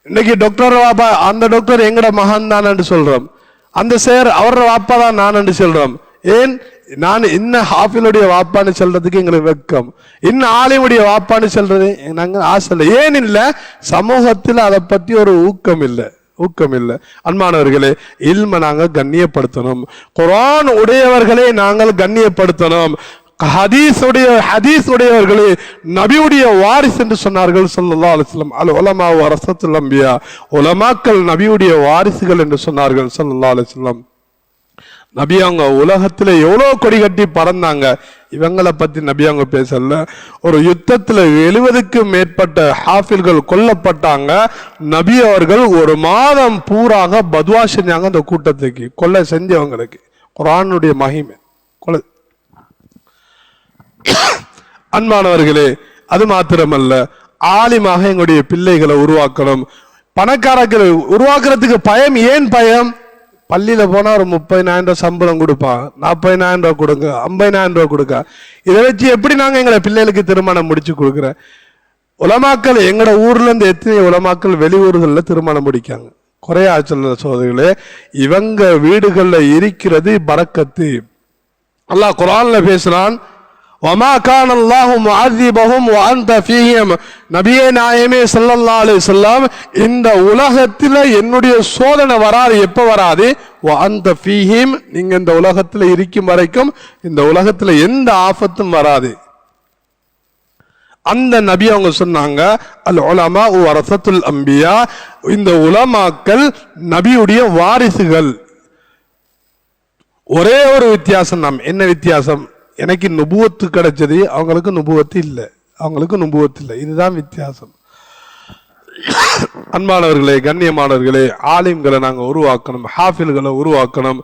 இன்னைக்கு டாக்டர் வாப்பா, அந்த டாக்டர் எங்கட மகன் தான் என்று சொல்றோம், அந்த சார் அவரோட வாப்பா தான் நான் என்று சொல்றோம். ஏன்? நான் இன்ன ஹாஃபிலுடைய வாப்பான்னு சொல்றதுக்கு எங்களுக்கு வெக்கம், இன்னும் ஆலிமுடைய வாப்பான்னு சொல்றது நாங்க ஆசை இல்லை. ஏன் இல்லை? சமூகத்தில் அதை பத்தி ஒரு ஊக்கம் இல்லை, ஊக்கம் இல்லை. அன்பானவர்களே, இல்ம நாங்க கண்ணியப்படுத்தணும், குர்ஆன் உடையவர்களை நாங்கள் கண்ணியப்படுத்தணும். ஹதீஸ் உடையவர்களே நபியுடைய வாரிசு என்று சொன்னார்கள் ஸல்லல்லாஹு அலைஹி வஸல்லம். அல் உலமா வரஸத்துல் அன்பியா, உலமாக்கள் நபியுடைய வாரிசுகள் என்று சொன்னார்கள் ஸல்லல்லாஹு அலைஹி வஸல்லம். நபி அவங்க உலகத்துல எவ்வளவு கொடி கட்டி பறந்தாங்க, இவங்களை பத்தி நபி அவங்க பேசல. ஒரு யுத்தத்துல 70க்கும் மேற்பட்ட ஹாஃபில்கள் கொல்லப்பட்டாங்க. நபி அவர்கள் ஒரு மாதம் பூராக பத்வா செஞ்சாங்க அந்த கூட்டத்துக்கு, கொலை செஞ்சவங்களுக்கு. குர்ஆனுடைய மகிமை கொலை. அன்பானவர்களே, அது மாத்திரமல்ல, ஆலிமாக எங்களுடைய பிள்ளைகளை உருவாக்கணும். பணக்காரர்களை உருவாக்குறதுக்கு பயம். ஏன் பயம்? பள்ளியில போனா ஒரு 30,000 சம்பளம் கொடுப்பான், 40,000 கொடுங்க, 50,000 கொடுக்க. இதை வச்சு எப்படி நாங்க எங்களை பிள்ளைகளுக்கு திருமணம் முடிச்சு கொடுக்குற? உலமாக்கள் எங்கட ஊர்ல இருந்து எத்தனை உலமாக்கள் வெளியூர்கள்ல திருமணம் முடிக்காங்க. குறையா சொல்ல சோதரிகளே, இவங்க வீடுகள்ல இருக்கிறது பரக்கத்து. அல்லாஹ் குர்ஆன்ல பேசுறான், வமா கான அல்லாஹு முஅذிபஹும் வ அன்த ஃபீஹிம். நபியே நாயகமே ஸல்லல்லாஹு அலைஹி வஸல்லம், இந்த உலகத்துல என்னுடைய சோதனை வராது. எப்ப வராது? வ அன்த ஃபீஹிம், நீங்க இந்த உலகத்துல இருக்கும் வரைக்கும் இந்த உலகத்துல எந்த ஆபத்தும் வராது. அந்த நபி அவங்க சொன்னாங்க, அல் உலமா வரசத்துல் அம்பியா, இந்த உலமாக்கள் நபியுடைய வாரிசுகள். ஒரே ஒரு வித்தியாசம் தான். என்ன வித்தியாசம்? எனக்கு நுபுவத்து கிடைச்சது, அவங்களுக்கு நுபுவத்து இல்லை. அவங்களுக்கு நுபுவத்து இல்லை. இதுதான் வித்தியாசம். அன்பானவர்களே, கண்ணியமானவர்களே, ஆலிம்களை நாங்க உருவாக்கணும், ஹாஃபில்களை உருவாக்கணும்.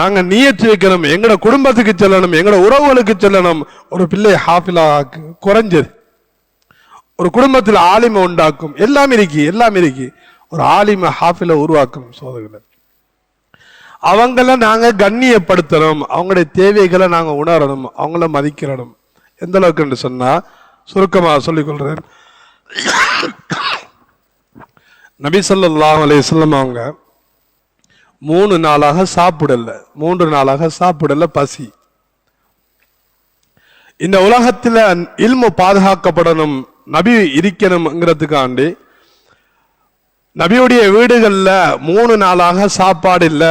நாங்க நியத்து வைக்கணும், எங்கட குடும்பத்துக்கு செல்லணும், எங்கட உறவுகளுக்கு செல்லணும். ஒரு பிள்ளை ஹாஃபிலா குறைஞ்சது ஒரு குடும்பத்தில் ஆலிமை உண்டாக்கும். எல்லாம் இருக்கு. ஒரு ஆலிமை ஹாஃபில உருவாக்கணும். சோதனை அவங்கள நாங்க கண்ணியப்படுத்தணும், அவங்களுடைய தேவைகளை நாங்க உணரணும், அவங்கள மதிக்கிறணும். எந்த அளவுக்கு என்று சொன்னா, சுருக்கமாக சொல்லிக் கொள்றேன். நபி ஸல்லல்லாஹு அலைஹி வஸல்லம் அவங்க 3 நாளாக சாப்பிடல, பசி. இந்த உலகத்துல இல்மு பாதுகாக்கப்படணும், நபி இருக்கணும்ங்கிறதுக்காண்டி நபியுடைய வீடுகள்ல 3 நாளாக சாப்பாடு இல்ல.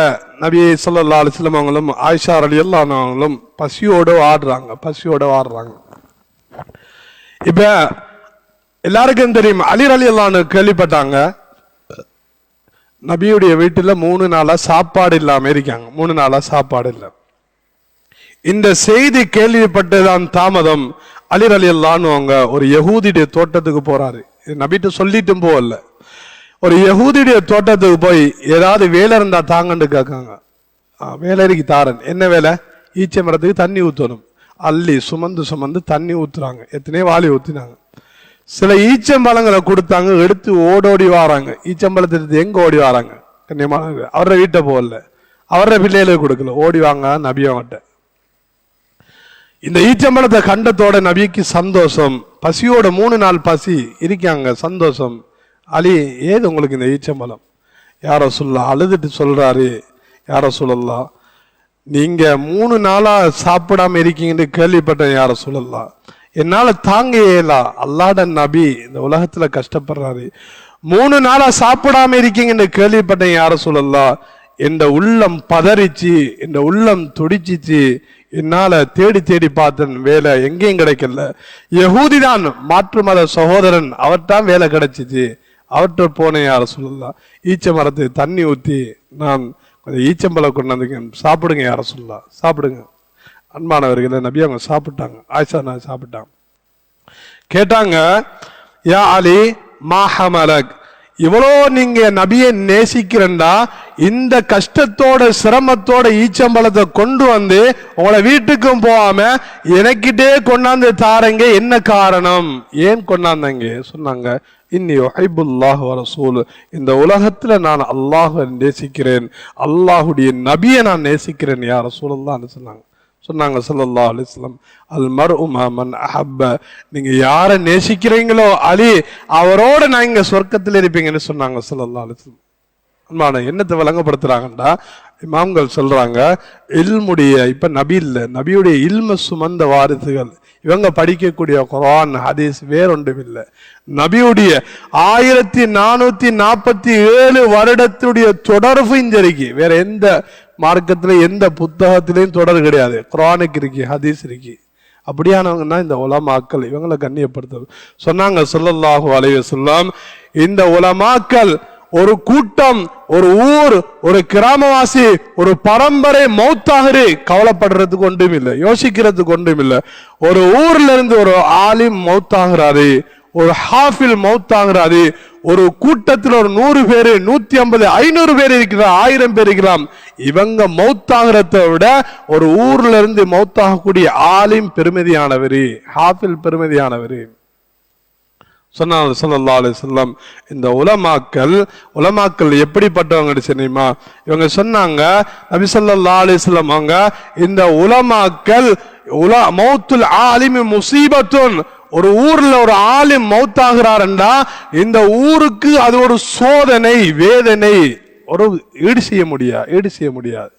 நபி ஸல்லல்லாஹு அலைஹி வஸல்லம் அவங்களும் ஆயிஷா ரலியல்லாஹு அன்ஹா அவங்களும் பசியோட வாடுறாங்க. இப்ப எல்லாருக்கும் தெரியும், அலி ரலியல்லாஹு அன்ஹு கேள்விப்பட்டாங்க, நபியுடைய வீட்டுல 3 நாளா சாப்பாடு இல்லாம இருக்காங்க. 3 நாளா சாப்பாடு இல்லை. இந்த செய்தி கேள்விப்பட்டதான் தாமதம். அலி ரலியல்லாஹு அன்ஹு அவங்க ஒரு யஹூதியுடைய தோட்டத்துக்கு போறாரு. நபிட்டு சொல்லிட்டும் போகல. ஒரு யஹூதியுடைய தோட்டத்துக்கு போய் ஏதாவது வேலை இருந்தா தாங்கன்னு கேட்காங்க. வேலைக்கு தாரன். என்ன வேலை? ஈச்சை மரத்துக்கு தண்ணி ஊற்றணும். அள்ளி சுமந்து தண்ணி ஊத்துறாங்க. எத்தனையோ வாளி ஊத்தினாங்க. சில ஈச்சம்பழங்களை கொடுத்தாங்க, எடுத்து ஓடோடி வாராங்க. ஈச்சம்பழத்திற்கு எங்க ஓடி வராங்க? அவரை வீட்டை போகல, அவரை பிள்ளைகளுக்கு கொடுக்கல, ஓடி வாங்க நபியவங்கிட்ட. இந்த ஈச்சம்பழத்தை கண்டத்தோட நபிக்கு சந்தோஷம். பசியோட 3 நாள் பசி இருக்காங்க, சந்தோஷம். அலி, ஏது உங்களுக்கு இந்த ஈச்சம்பழம்? யார சொல்லலாம் அழுதுட்டு சொல்றாரு, யார சொல்லலாம், நீங்க 3 நாளா சாப்பிடாம இருக்கீங்கன்னு கேள்விப்பட்டேன். யார சொல்லலாம், என்னால தாங்க இயலா. அல்லாஹ்ட நபி இந்த உலகத்துல கஷ்டப்படுறாரு. 3 நாளா சாப்பிடாம இருக்கீங்கன்னு கேள்விப்பட்டேன். யார சொல்லலாம், என் உள்ளம் பதறிச்சு, என் உள்ளம் துடிச்சிச்சு. என்னால தேடி பார்த்தேன், வேலை எங்கேயும் கிடைக்கல. யஹூதி தான், மாற்று மத சகோதரன், அவர்தான் வேலை கிடைச்சிச்சு. அவர்கிட்ட போனேன். யார சொல்லலாம், ஈச்ச மரத்துக்கு தண்ணி ஊத்தி நான் கொஞ்சம் ஈச்சம்பழம் கொண்டாந்துங்க, சாப்பிடுங்க. யார சொல்லலாம், சாப்பிடுங்க. அன்பானவர்களே, நபி அவங்க சாப்பிட்டாங்க. ஆயிஷா நான் சாப்பிட்டாங்க. கேட்டாங்க, யா அலி மா ஹமலக், இவ்வளோ நீங்க நபியை நேசிக்கிறண்டா, இந்த கஷ்டத்தோட சிரமத்தோட ஈச்சம்பழத்தை கொண்டு வந்து உங்களை வீட்டுக்கும் போகாம எனக்கிட்டே கொண்டாந்து தாரங்க, என்ன காரணம்? ஏன் கொண்டாந்தங்க? சொன்னாங்க, இன்னி உஹிப்புல்லாஹ் வ ரசூல், இந்த உலகத்துல நான் அல்லாஹ்வை நேசிக்கிறேன், அல்லாஹுடைய நபியை நான் நேசிக்கிறேன். யா ரசூலுல்லாஹ்னு சொன்னாங்க ஸல்லல்லாஹு அலைஹி வஸல்லம், அல் மர்உ மா மன் அஹப்ப, நீங்க யாரை நேசிக்கிறீங்களோ அலி, அவரோட நீங்க சொர்க்கத்தில் இருப்பீங்கன்னு சொன்னாங்க ஸல்லல்லாஹு அலைஹி வஸல்லம். அன்பான என்னத்தை விளங்கப்படுத்துறாங்கண்டா, இமாம்கள் சொல்றாங்க, இல்முடைய இப்ப நபி இல்ல, நபியுடைய இல்ம சுமந்த வாரிசுகள் இவங்க படிக்கக்கூடிய குர்ஆன் ஹதீஸ் வேறொன்றும் இல்லை. நபியுடைய 1447 வருடத்துடைய தொடர்பு இருக்கு. வேற எந்த மார்க்கத்துல எந்த புத்தகத்திலையும் தொடர் கிடையாது. குர்ஆனுக்கு இருக்கு, ஹதீஸ் இருக்கு. அப்படியானவங்க தான் இந்த உலமாக்கள், இவங்களை கண்ணியப்படுத்த சொன்னாங்க ஸல்லல்லாஹு அலைஹி வஸல்லம். இந்த உலமாக்கள் ஒரு கூட்டம், ஒரு ஊர், ஒரு கிராமவாசி, ஒரு பரம்பரை மௌத்தாகிறே கவலைப்படுறதுக்கு ஒன்றும் இல்லை, யோசிக்கிறதுக்கு ஒன்றும் இல்லை. ஒரு ஊர்ல இருந்து ஒரு ஆலிம் மௌத்தாகிறாரு, ஒரு ஹாஃபில் மௌத்தாகிறாரு. ஒரு கூட்டத்தில் ஒரு 100 பேரு, 150, 500 பேர் இருக்கிறார், 1000 பேர் இருக்கிறார். இவங்க மௌத்தாகிறத விட ஒரு ஊர்ல இருந்து மௌத்தாகக்கூடிய ஆலிம் பெருமதியானவர், ஹாஃபில் பெருமதியானவர். சொன்னாங்க ஸல்லல்லாஹு அலைஹி வஸல்லம். இந்த உலமாக்கள் எப்படிப்பட்டவங்க தெரியுமா? இவங்க சொன்னாங்க, நபி ஸல்லல்லாஹு அலைஹி வஸல்லம் அவங்க, இந்த உலமாக்கள் மௌத்துல் ஆலிமி முஸீபத்துன், ஒரு ஊர்ல ஒரு ஆலிம் மௌத்தாகிறார்டா இந்த ஊருக்கு அது ஒரு சோதனை, வேதனை. ஒரு ஈடு செய்ய முடியாது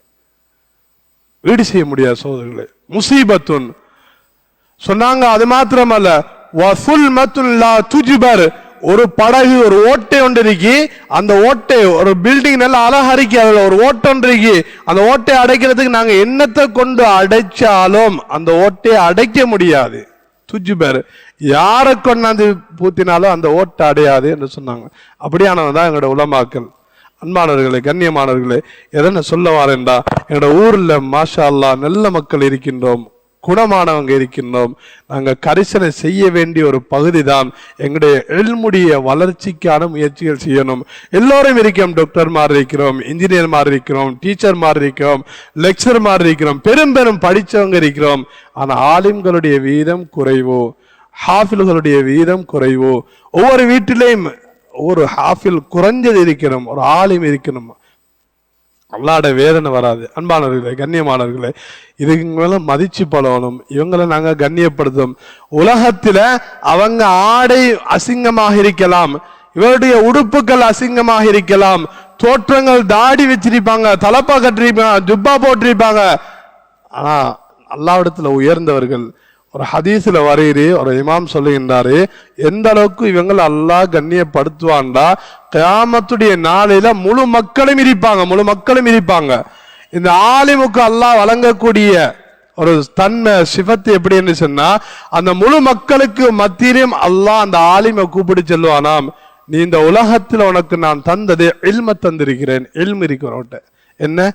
சோதனைகளை, முசீபத்துன் சொன்னாங்க. அது மாத்திரமல்ல, வசுல்மத்துன் லா துஜ்பர், ஒரு படகு, ஒரு ஓட்டை ஒன்று இருக்கு, அந்த ஓட்டை ஒரு பில்டிங் நல்லா அழகரிக்கு, அதுல ஒரு ஓட்டை ஒன்று இருக்கு, அந்த ஓட்டையை அடைக்கிறதுக்கு நாங்க என்னத்தை கொண்டு அடைச்சாலும் அந்த ஓட்டையை அடைக்க முடியாது. துஜ்பர், யாரை கொண்டாந்து பூத்தினாலும் அந்த ஓட்டை அடையாது என்று சொன்னாங்க. அப்படியானவன் தான் எங்களோட உலமாக்கள். அன்பானவர்களே, கண்ணியமானவர்களே, எதன சொல்ல வாரேன்டா, எங்களோட ஊர்ல மாஷா அல்லாஹ் நல்ல மக்கள் இருக்கின்றோம், குணமானவங்க இருக்கின்றோம். நாங்க கரிசனை செய்ய வேண்டிய ஒரு பகுதி தான் எங்களுடைய இல்முடைய வளர்ச்சிக்கான முயற்சிகள் செய்யணும். எல்லோரும் இருக்கிறோம், டாக்டர் மாதிரி இருக்கிறோம், இன்ஜினியர் மாதிரி இருக்கிறோம், டீச்சர் மாதிரி இருக்கிறோம், லெக்சர் மாதிரி இருக்கிறோம், பெரும் படிச்சவங்க இருக்கிறோம். ஆனா ஆலிம்களுடைய வீதம் குறைவோ, ஹாஃபில்களுடைய வீதம் குறைவோ. ஒவ்வொரு வீட்டிலையும் ஒரு ஹாஃபில் குறைஞ்சது இருக்கணும், ஒரு ஆலிம் இருக்கணும். அல்லாட வேதனை வராது. அன்பானவர்களே, கண்ணியமானவர்களே, இதுங்களை மதிச்சு பழகணும். இவங்களை நாங்க கண்ணியப்படுத்தும். உலகத்துல அவங்க ஆடை அசிங்கமாக இருக்கலாம், இவருடைய உடுப்புகள் அசிங்கமாக இருக்கலாம், தோற்றங்கள் தாடி வச்சிருப்பாங்க, தலப்பா கட்டிருப்பாங்க, ஜுப்பா போட்டிருப்பாங்க. ஆனா அல்லாஹ்விடத்துல உயர்ந்தவர்கள். ஒரு ஹதீஸ்ல வரையிறி ஒரு இமாம் சொல்லுகின்றாரு, எந்த அளவுக்கு இவங்க அல்லாஹ் கண்ணியப்படுத்துவான்டா, கியாமத்துடைய நாளையில முழு மக்களும் இருப்பாங்க. இந்த ஆலிமுக்கு அல்லாஹ் வழங்கக்கூடிய ஒரு தன்மை சிஃபத்து எப்படி என்று சொன்னா, அந்த முழு மக்களுக்கு மத்தியிலும் அல்லாஹ் அந்த ஆலிமை கூப்பிட்டு சொல்லுவானாம், நீ இந்த உலகத்துல உனக்கு நான் தந்தது இல்ம தந்திருக்கிறேன். இல்மு இருக்கிறோட்ட என்ன,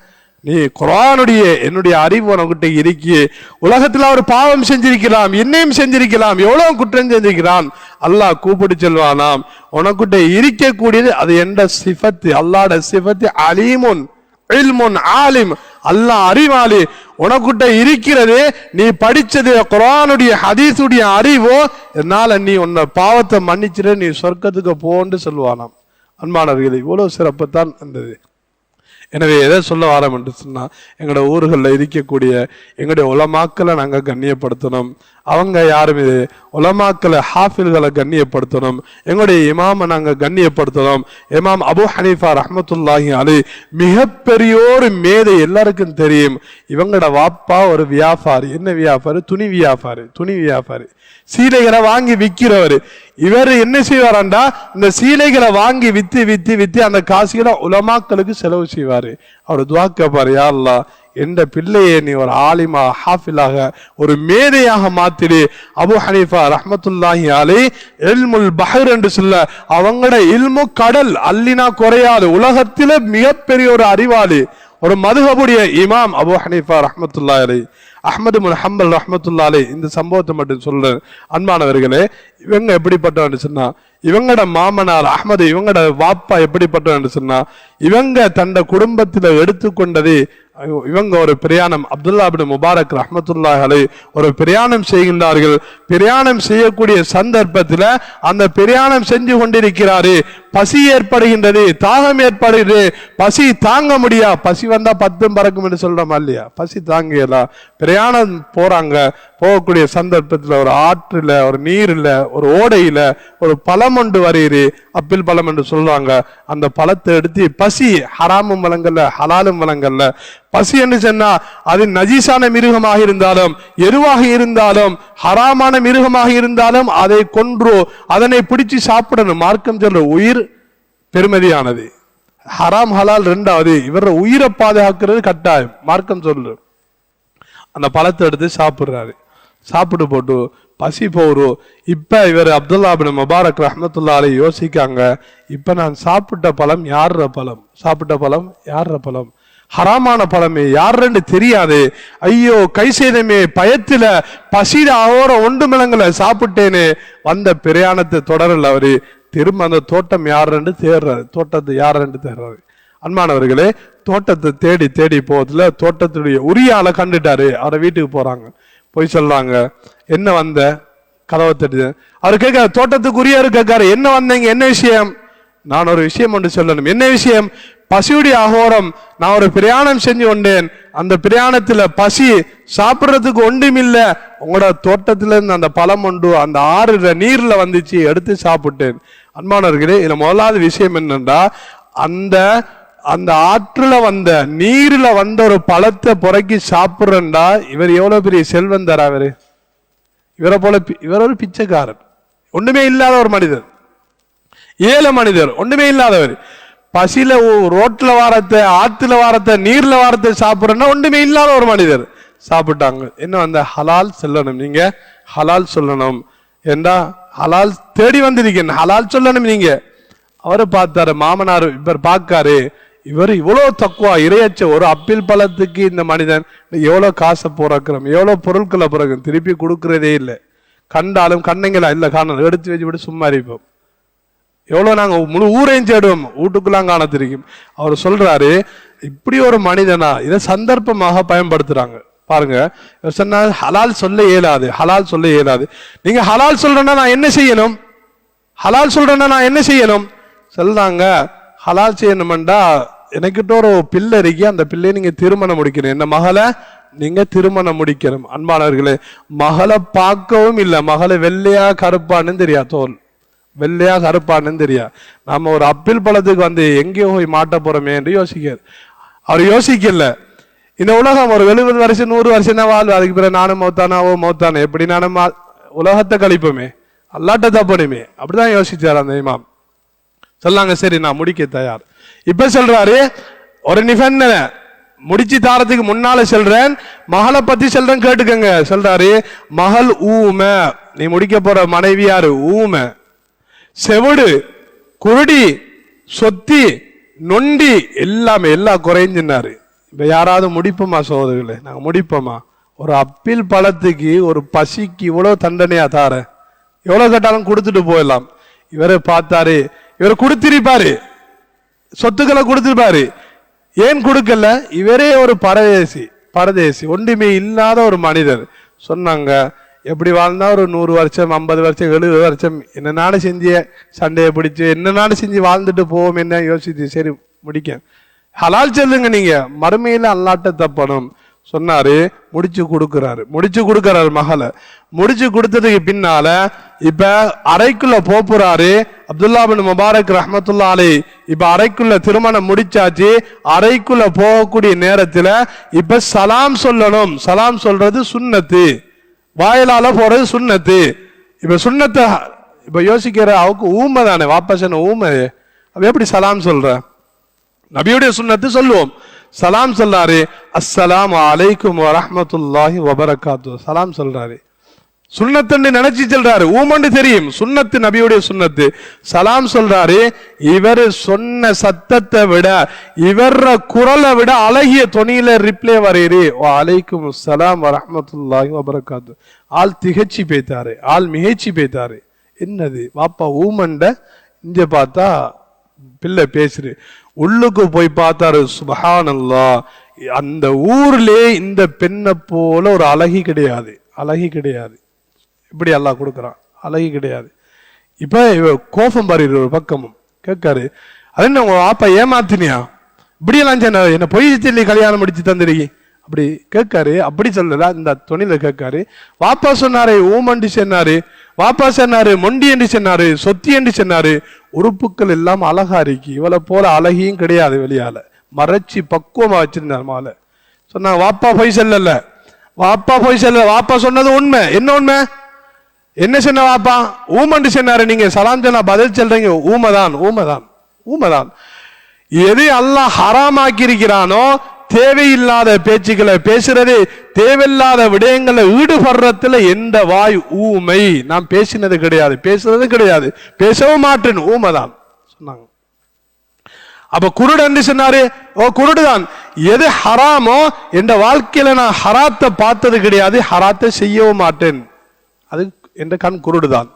நீ குர்ஆனுடைய என்னுடைய அறிவு உனக்கிட்ட இருக்கி, உலகத்துல ஒரு பாவம் செஞ்சிருக்கலாம், என்னையும் செஞ்சிருக்கலாம், எவ்வளவு குற்றம் செஞ்சிருக்கிறான், அல்லாஹ் கூப்பிட்டு செல்வானாம், உனக்கிட்ட இருக்கக்கூடியது அது என்ற சிஃபத்து, அல்லாஹ்ட சிஃபத்து அலீமுன் இல்முன் ஆலிம், அல்லாஹ் அறிவாளி. உனக்கிட்ட இருக்கிறது நீ படிச்சது குர்ஆனுடைய ஹதீஸுடைய அறிவோ, என்னால நீ உன்னை பாவத்தை மன்னிச்சிட, நீ சொர்க்கத்துக்கு போன்னு சொல்லுவானாம். அன்பானவர்களே, இவ்வளவு சிறப்புத்தான் இருந்தது. எனவே எதை சொல்ல வாரம் என்று சொன்னா, எங்களோட ஊர்களில் இருக்கக்கூடிய எங்களுடைய உலமாக்களை நாங்கள் கண்ணியப்படுத்தணும். அவங்க யாரும் இது உலமாக்களை ஹாஃபில்களை கண்ணியப்படுத்தணும். எங்களுடைய இமாமை நாங்கள் கண்ணியப்படுத்தணும். இமாம் அபு ஹனீஃபா ரஹ்மத்துல்லாஹி அலைஹி மிகப்பெரியோரு மேதை, எல்லாருக்கும் தெரியும். இவங்களோட வாப்பா ஒரு வியாபாரி. என்ன வியாபாரி? துணி வியாபாரி. சீலைகளை வாங்கி விற்கிறவர். இவர் என்ன செய்வாராண்டா, இந்த சீலைகளை வாங்கி வித்து அந்த காசுகளை உலமாக்களுக்கு செலவு செய்வாரு. அவர் துஆ கேட்பாரு, யா அல்லாஹ் என்ற பிள்ளையை நீ ஒரு ஆலிமா ஹாஃபிலாக ஒரு மேதையாக மாத்திடு. அபு ஹனீஃபா ரஹ்மத்துல்லாஹி அலைஹி இல்முல் பஹர் என்று சொல்ல, அவங்களோட இல்மு கடல், அள்ளினா குறையாது. உலகத்தில மிகப்பெரிய ஒரு அறிவாளி, ஒரு மதுஹபுடைய இமாம் அபு ஹனீஃபா ரஹ்மத்துல்லாஹி அலைஹி. அஹ்மது பின் ஹம்பல் ரஹ்மத்துல்லாஹி அலைஹி இந்த சம்பவத்தை மட்டும் சொல்றேன். அன்பானவர்களே, இவங்க எப்படிப்பட்டவன்னு சொன்னா, இவங்களோட மாமனார் அஹ்மது, இவங்களோட வாப்பா எப்படிப்பட்டவன்னு சொன்னா, இவங்க தந்த குடும்பத்தில் எடுத்துக்கொண்டது, இவங்க ஒரு பிரயாணம், அப்துல்லா பின் முபாரக் ரஹ்மத்துல்லாஹி அலைஹி ஒரு பிரயாணம் செய்கின்றார்கள். பிரயாணம் செய்யக்கூடிய சந்தர்ப்பத்தில் அந்த பிரயாணம் செஞ்சு கொண்டிருக்கிறாரு. பசி ஏற்படுகின்றது, தாகம் ஏற்படுகிறது, பசி தாங்க முடியா. பசி வந்தா 10 பறக்கும் என்று சொல்றோமா இல்லையா? பசி தாங்கலாம். பிரயாணம் போறாங்க. போகக்கூடிய சந்தர்ப்பத்தில் ஒரு ஆற்றுல, ஒரு நீர்ல, ஒரு ஓடையில ஒரு பழம் ஒன்று வருகிறது, அப்பிள் பழம் என்று சொல்றாங்க. அந்த பழத்தை எடுத்து, பசி ஹராமும் வழங்கல்ல, ஹலாலும் வழங்கல்ல. பசி என்று சொன்னா அது நஜீசான மிருகமாக இருந்தாலும், எருவாக இருந்தாலும், ஹராமான மிருகமாக இருந்தாலும் அதை கொன்று அதனை பிடிச்சு சாப்பிடணும். மார்க்கம் சொல்ற உயிர் பெருமதியானது. ஹராம் ஹலால் ரெண்டாவது, இவர உயிரை பாதுகாக்கிறது கட்டாயம். மார்க்கம் சொல்லு. அந்த பழத்தை எடுத்து சாப்பிடுறாரு. சாப்பிட்டு போட்டு பசி போறோம். இப்ப இவர் அப்துல்லா பின் முபாரக் ரஹ்மத்துல்லாஹி அலைஹி யோசிக்காங்க, இப்ப நான் சாப்பிட்ட பழம் யார பழம்? ஹராமான பழமே, யாருன்னு தெரியாது. ஐயோ கை செய்தமே, பயத்துல பசியில அவர ஒன்று மிளங்கல சாப்பிட்டேன்னு வந்த பிரயாணத்தை தொடரல. அவரு திரும்ப அந்த தோட்டம் யாருன்னு தேடுறாரு. அன்பானவர்களே, தோட்டத்தை தேடி போவதுல தோட்டத்துடைய உரியால கண்டுட்டாரு. அவரை வீட்டுக்கு போறாங்க. போய் சொல்றாங்க, என்ன வந்த? கதவை தட்டு. அவர் கேட்க, தோட்டத்துக்கு உரியாரு கேட்காரு, என்ன வந்தீங்க, என்ன விஷயம்? நான் ஒரு விஷயம் ஒன்று சொல்லணும். என்ன விஷயம்? பசியுடைய அகோரம், நான் ஒரு பிரயாணம் செஞ்சு கொண்டேன். அந்த பிரயாணத்துல பசி சாப்பிடுறதுக்கு ஒன்றுமில்ல, உங்களோட தோட்டத்துல இருந்து அந்த பழம் ஒன்று அந்த ஆறுல நீர்ல வந்துச்சு, எடுத்து சாப்பிட்டேன். அன்பானவர்களே, இதுல முதலாவது விஷயம் என்னன்னா, அந்த அந்த ஆற்றுல வந்த நீர்ல வந்த ஒரு பழத்தை புறக்கி சாப்பிடுறா, இவர் எவ்வளவு பெரிய செல்வந்தரா? இவர் ஒரு பிச்சைக்காரன், ஒண்ணுமே இல்லாத ஒரு மனிதர், ஏழை மனிதர், ஒண்ணுமே இல்லாதவர். பசியில ரோட்ல வாரத்தை, ஆத்துல வாரத்தை, நீர்ல வாரத்தை சாப்பிடுறா ஒண்ணுமே இல்லாத ஒரு மனிதர் சாப்பிட்டாங்க. என்ன அந்த ஹலால் சொல்லணும், நீங்க ஹலால் சொல்லணும் என்றா ஹலால் தேடி வந்திருக்கேன், ஹலால் சொல்லணும். நீங்க அவரு பார்த்தாரு, மாமனார் இவர் பார்க்காரு, இவர் இவ்வளவு தக்குவா இறையச்ச ஒரு அப்பிள் பழத்துக்கு இந்த மனிதன் எவ்வளவு காசை புறக்கிறோம், எவ்வளவு பொருட்களை புறக்கிறோம், திருப்பி கொடுக்கறதே இல்லை. கண்டாலும் கண்ணைங்களா இல்ல காணணும், எடுத்து வச்சு விட்டு சும்மா இருப்போம். எவ்வளவு நாங்க முழு ஊரையும் தேடுவோம், வீட்டுக்குள்ளாம் காண தெரியும். அவர் சொல்றாரு, இப்படி ஒரு மனிதனா இதை சந்தர்ப்பமாக பயன்படுத்துறாங்க பாருங்க. சொன்னா ஹலால் சொல்ல இயலாது, ஹலால் சொல்ல இயலாது. நீங்க ஹலால் சொல்றேன்னா நான் என்ன செய்யணும், ஹலால் சொல்றேன்னா நான் என்ன செய்யணும் சொல்றாங்க. ஹலால் செய்யணும்டா, எனக்கிட்ட ஒரு பிள்ளை இருக்கு, அந்த பிள்ளையை நீங்க திருமணம் முடிக்கணும், என்ன மகளை நீங்க திருமணம் முடிக்கணும். அன்பானவர்களே, மகளை பார்க்கவும் இல்லை, மகளை வெள்ளையா கருப்பான்னு தெரியா, தோல் வெள்ளையா கருப்பான்னு தெரியா. நாம ஒரு அப்பிள் பழத்துக்கு வந்து எங்கேயோ போய் மாட்ட போறோமே என்று யோசிக்காரு. அவர் யோசிக்கல, இந்த உலகம் ஒரு 70 வருஷம் 100 வருஷம் தான் வாழ்வு, அதுக்கு பிறகு நானும் மௌத்தானாவோ மௌத்தானே, எப்படி நானும் உலகத்தை கழிப்போமே, அல்லாட்ட தப்பணுமே, அப்படிதான் யோசிச்சார் அந்த இமாம். சொல்லாங்க, சரி நான் முடிக்க தயார். இப்ப சொல்றாரு, ஒரு நிபந்தனை முடிச்சு தாரத்துக்கு முன்னால சொல்றேன், மகளை பத்தி சொல்றேன் கேட்டுக்கங்க. சொல்றாரு, மகள் ஊமை, நீ முடிக்க போற மனைவி யாரு? ஊமை, செவிடு, குருடி, சொத்தி, நொண்டி, எல்லாமே எல்லாம் குறைஞ்சினாரு. இப்ப யாராவது முடிப்போமா சோதரிகளே? நாங்க முடிப்போமா? ஒரு அப்பிள் பழத்துக்கு ஒரு பசிக்கு இவ்வளவு தண்டனையா தார? எவ்வளவு கேட்டாலும் கொடுத்துட்டு போயிடலாம். இவரை பார்த்தாரு, இவர் கொடுத்திருப்பாரு, சொத்துக்களை கொடுத்திருப்பாரு. ஏன் கொடுக்கல? இவரே ஒரு பரதேசி, ஒன்றுமே இல்லாத ஒரு மனிதர். சொன்னாங்க, எப்படி வாழ்ந்தா ஒரு 100 வருஷம் 50 வருஷம் 70 வருஷம் என்ன நாடு செஞ்சிய சண்டையை பிடிச்சு என்ன நாடு செஞ்சு வாழ்ந்துட்டு போவோம் என்ன யோசிச்சு, சரி முடிக்க ஹலால் சொல்லுங்க, நீங்க மறுமையில அல்லாட்ட தப்பணும் சொன்னாரு. முடிச்சு கொடுக்கிறாரு மகளை. முடிச்சு கொடுத்ததுக்கு பின்னால இப்ப அறைக்குள்ள போறாரு. அப்துல்லா பின் முபாரக் ரஹ்மத்துல்லாஹி அலைஹி இப்ப அறைக்குள்ள திருமணம் முடிச்சாச்சு. அறைக்குள்ள போகக்கூடிய நேரத்துல இப்ப சலாம் சொல்லணும். சலாம் சொல்றது சுன்னத்து, வாயிலால போறது சுன்னத்து. இப்ப சுன்னத்தை இப்ப யோசிக்கிற அவக்கு ஊமை தானே, வாப்பசன ஊமை, அவ எப்படி சலாம் சொல்ற? நபியுடைய சுன்னத்து சொல்லுவோம். சலாம் சொல்றாரு, அஸ்ஸலாமு அலைக்கும் வரஹ்மத்துல்லாஹி வபரகாத்து, சலாம் சொல்றாரு. சுன்னத்து நினைச்சு சொல்றாரு, ஊமண்டு தெரியும், சுன்னத்து நபியுடைய சுன்னத்து. சலாம் சொல்றாரு. இவர் சொன்ன சத்தத்தை விட, இவர குரலை விட அழகிய தொனியில ரிப்ளே வரையறி, அலைக்கும் அஸ்ஸலாம் வரஹ்மத்துல்லாஹி வபரகாத்து. ஆள் திகச்சு பேத்தாரு, ஆள் மிகைச்சு பேத்தாரு. என்னது வாப்பா ஊமண்ட, இங்க பார்த்தா பிள்ளை பேசுரு. உள்ளுக்கு போய் பார்த்தாரு, சுப்ஹானல்லாஹ், அந்த ஊர்லயே இந்த பெண்ணை போல ஒரு அழகி கிடையாது, அழகி கிடையாது. இப்படி அல்லாஹ் கொடுக்குறான், அழகி கிடையாது. இப்ப கோபம் பாரு ஒரு பக்கமும் கேட்காரு, அது என்ன உங்க வாப்பா ஏமாத்தினியா, இப்படியெல்லாம் சொன்ன, என்ன பொய் சொல்லி கல்யாணம் முடிச்சு தந்துருக்கி அப்படி கேட்காரு. அப்படி சொல்லல, இந்த துணியில கேட்காரு. வாப்பா சொன்னாரு ஊமண்டி சொன்னாரு, வாப்பா சொன்னாரு மொண்டி என்று சொன்னாரு, சொத்தி என்று சொன்னாரு. உறுப்புகள் எல்லாம் அழகா இருக்கு, இவளை போல அழகியும் கிடையாது, வெளியால மறைச்சி பக்குவமா வச்சிருந்தார் மாலை. சொன்னாங்க, வாப்பா பொய் சொல்லல, வாப்பா பொய் சொல்லல, வாப்பா சொன்னது உண்மை. என்ன உண்மை? என்ன சொன்ன வாப்பா? ஊமண்டு சொன்னாரு. நீங்க சலாம் சொன்னா பதில் சொல்றீங்க, ஊமைதான், ஊமைதான், ஊமைதான். எது அல்லாஹ் ஹராமாக்கி இருக்கிறானோ, தேவையில்லாத பேச்சுக்களை பேசுறது, தேவையில்லாத விடயங்களை ஈடுபடுறதுல எந்த வாய் ஊமை. நான் பேசினது கிடையாது, பேசுறது கிடையாது, பேசவும் மாட்டேன், ஊமைதான் சொன்னாங்க. அப்ப குருடு என்று சொன்னாரு, ஓ குருடுதான். எது ஹராமோ என்ற வாழ்க்கையில நான் ஹராத்தை பார்த்தது கிடையாது, ஹராத்தை செய்யவும் மாட்டேன், அது என்ற கண் குருடுதான்.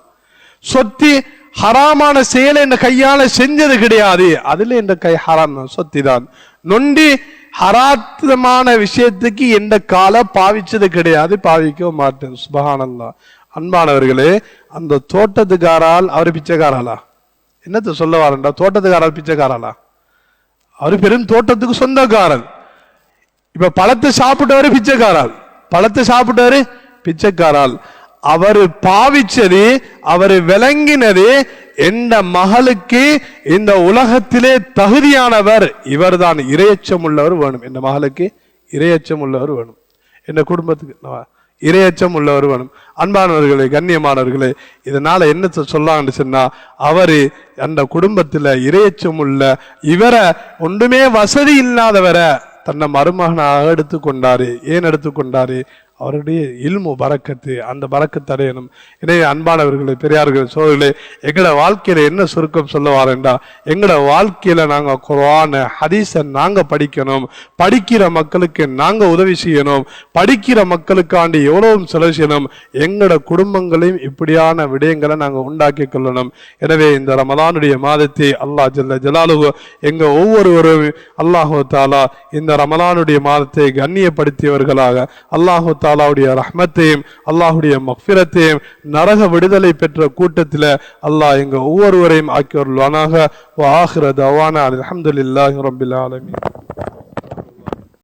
சொத்தி ஹராமான செயலை என்ற கையால செஞ்சது கிடையாது, அதுல என்ற கை ஹராம் சொத்தி தான். நொண்டி ஹராத்தமான விஷயத்துக்கு எந்த கால பாவிச்சது கிடையாது, பாவிக்கவும் மாட்டேன். சுப்ஹானல்லாஹ். அன்பானவர்களே, அந்த தோட்டத்துக்காரால் அவரு பிச்சைக்காராளா? என்னத்தை சொல்ல வாரண்டா? தோட்டத்துக்காரால் பிச்சைக்காராளா? அவரு பெரும் தோட்டத்துக்கு சொந்தக்காரன். இப்ப பழத்தை சாப்பிட்டவரு பிச்சைக்காரால், பழத்தை சாப்பிட்டவரு பிச்சைக்காரால். அவரு பாவிச்சது, அவரு விளங்கினது, எந்த மகளுக்கு இந்த உலகத்திலே தகுதியானவர் இவர்தான், இரையச்சம் உள்ளவர் வேணும். எந்த மகளுக்கு இரையச்சம் உள்ளவர் வேணும், எந்த குடும்பத்துக்கு இரையச்சம் உள்ளவர் வேணும். அன்பானவர்களே, கண்ணியமானவர்களே, இதனால என்ன சொல்லான்னு சொன்னா, அவரு அந்த குடும்பத்துல இரையச்சம் உள்ள இவரை ஒன்றுமே வசதி இல்லாதவரை தன்னை மருமகனாக எடுத்துக்கொண்டாரு. ஏன் எடுத்துக்கொண்டாரு? அவருடைய இல்மு பரக்கத்து, அந்த பரக்கத்து அடையணும். எனவே அன்பானவர்களே, பெரியார்கள், சோழர்களே, எங்களோட வாழ்க்கையில என்ன சுருக்கம் சொல்ல வாரேன்டா, எங்களோட வாழ்க்கையில நாங்க குர்ஆன ஹதீஸை நாங்க படிக்கணும், படிக்கிற மக்களுக்கு நாங்க உதவி செய்யணும், படிக்கிற மக்களுக்காண்டி எவ்வளவும் செலவு செய்யணும். எங்களோட குடும்பங்களையும் இப்படியான விடயங்களை நாங்க உண்டாக்கி கொள்ளணும். எனவே இந்த ரமலானுடைய மாதத்தை அல்லாஹ் ஜல்ல ஜலாலுஹு எங்க ஒவ்வொருவரும் அல்லாஹு தாலா இந்த ரமலானுடைய மாதத்தை கண்ணியப்படுத்தியவர்களாக, அல்லாஹு தாலாவுடைய ரஹ்மத்தையும் அல்லாஹுடைய மக்ஃபிரத்தையும் நரக விடுதலை பெற்ற கூட்டத்தில் அல்லாஹ் எங்க ஒவ்வொருவரையும் ஆக்கியவர்களாக. வ ஆகிர தவானா அல்ஹம்துலில்லாஹி ரப்பில் ஆலமீன்.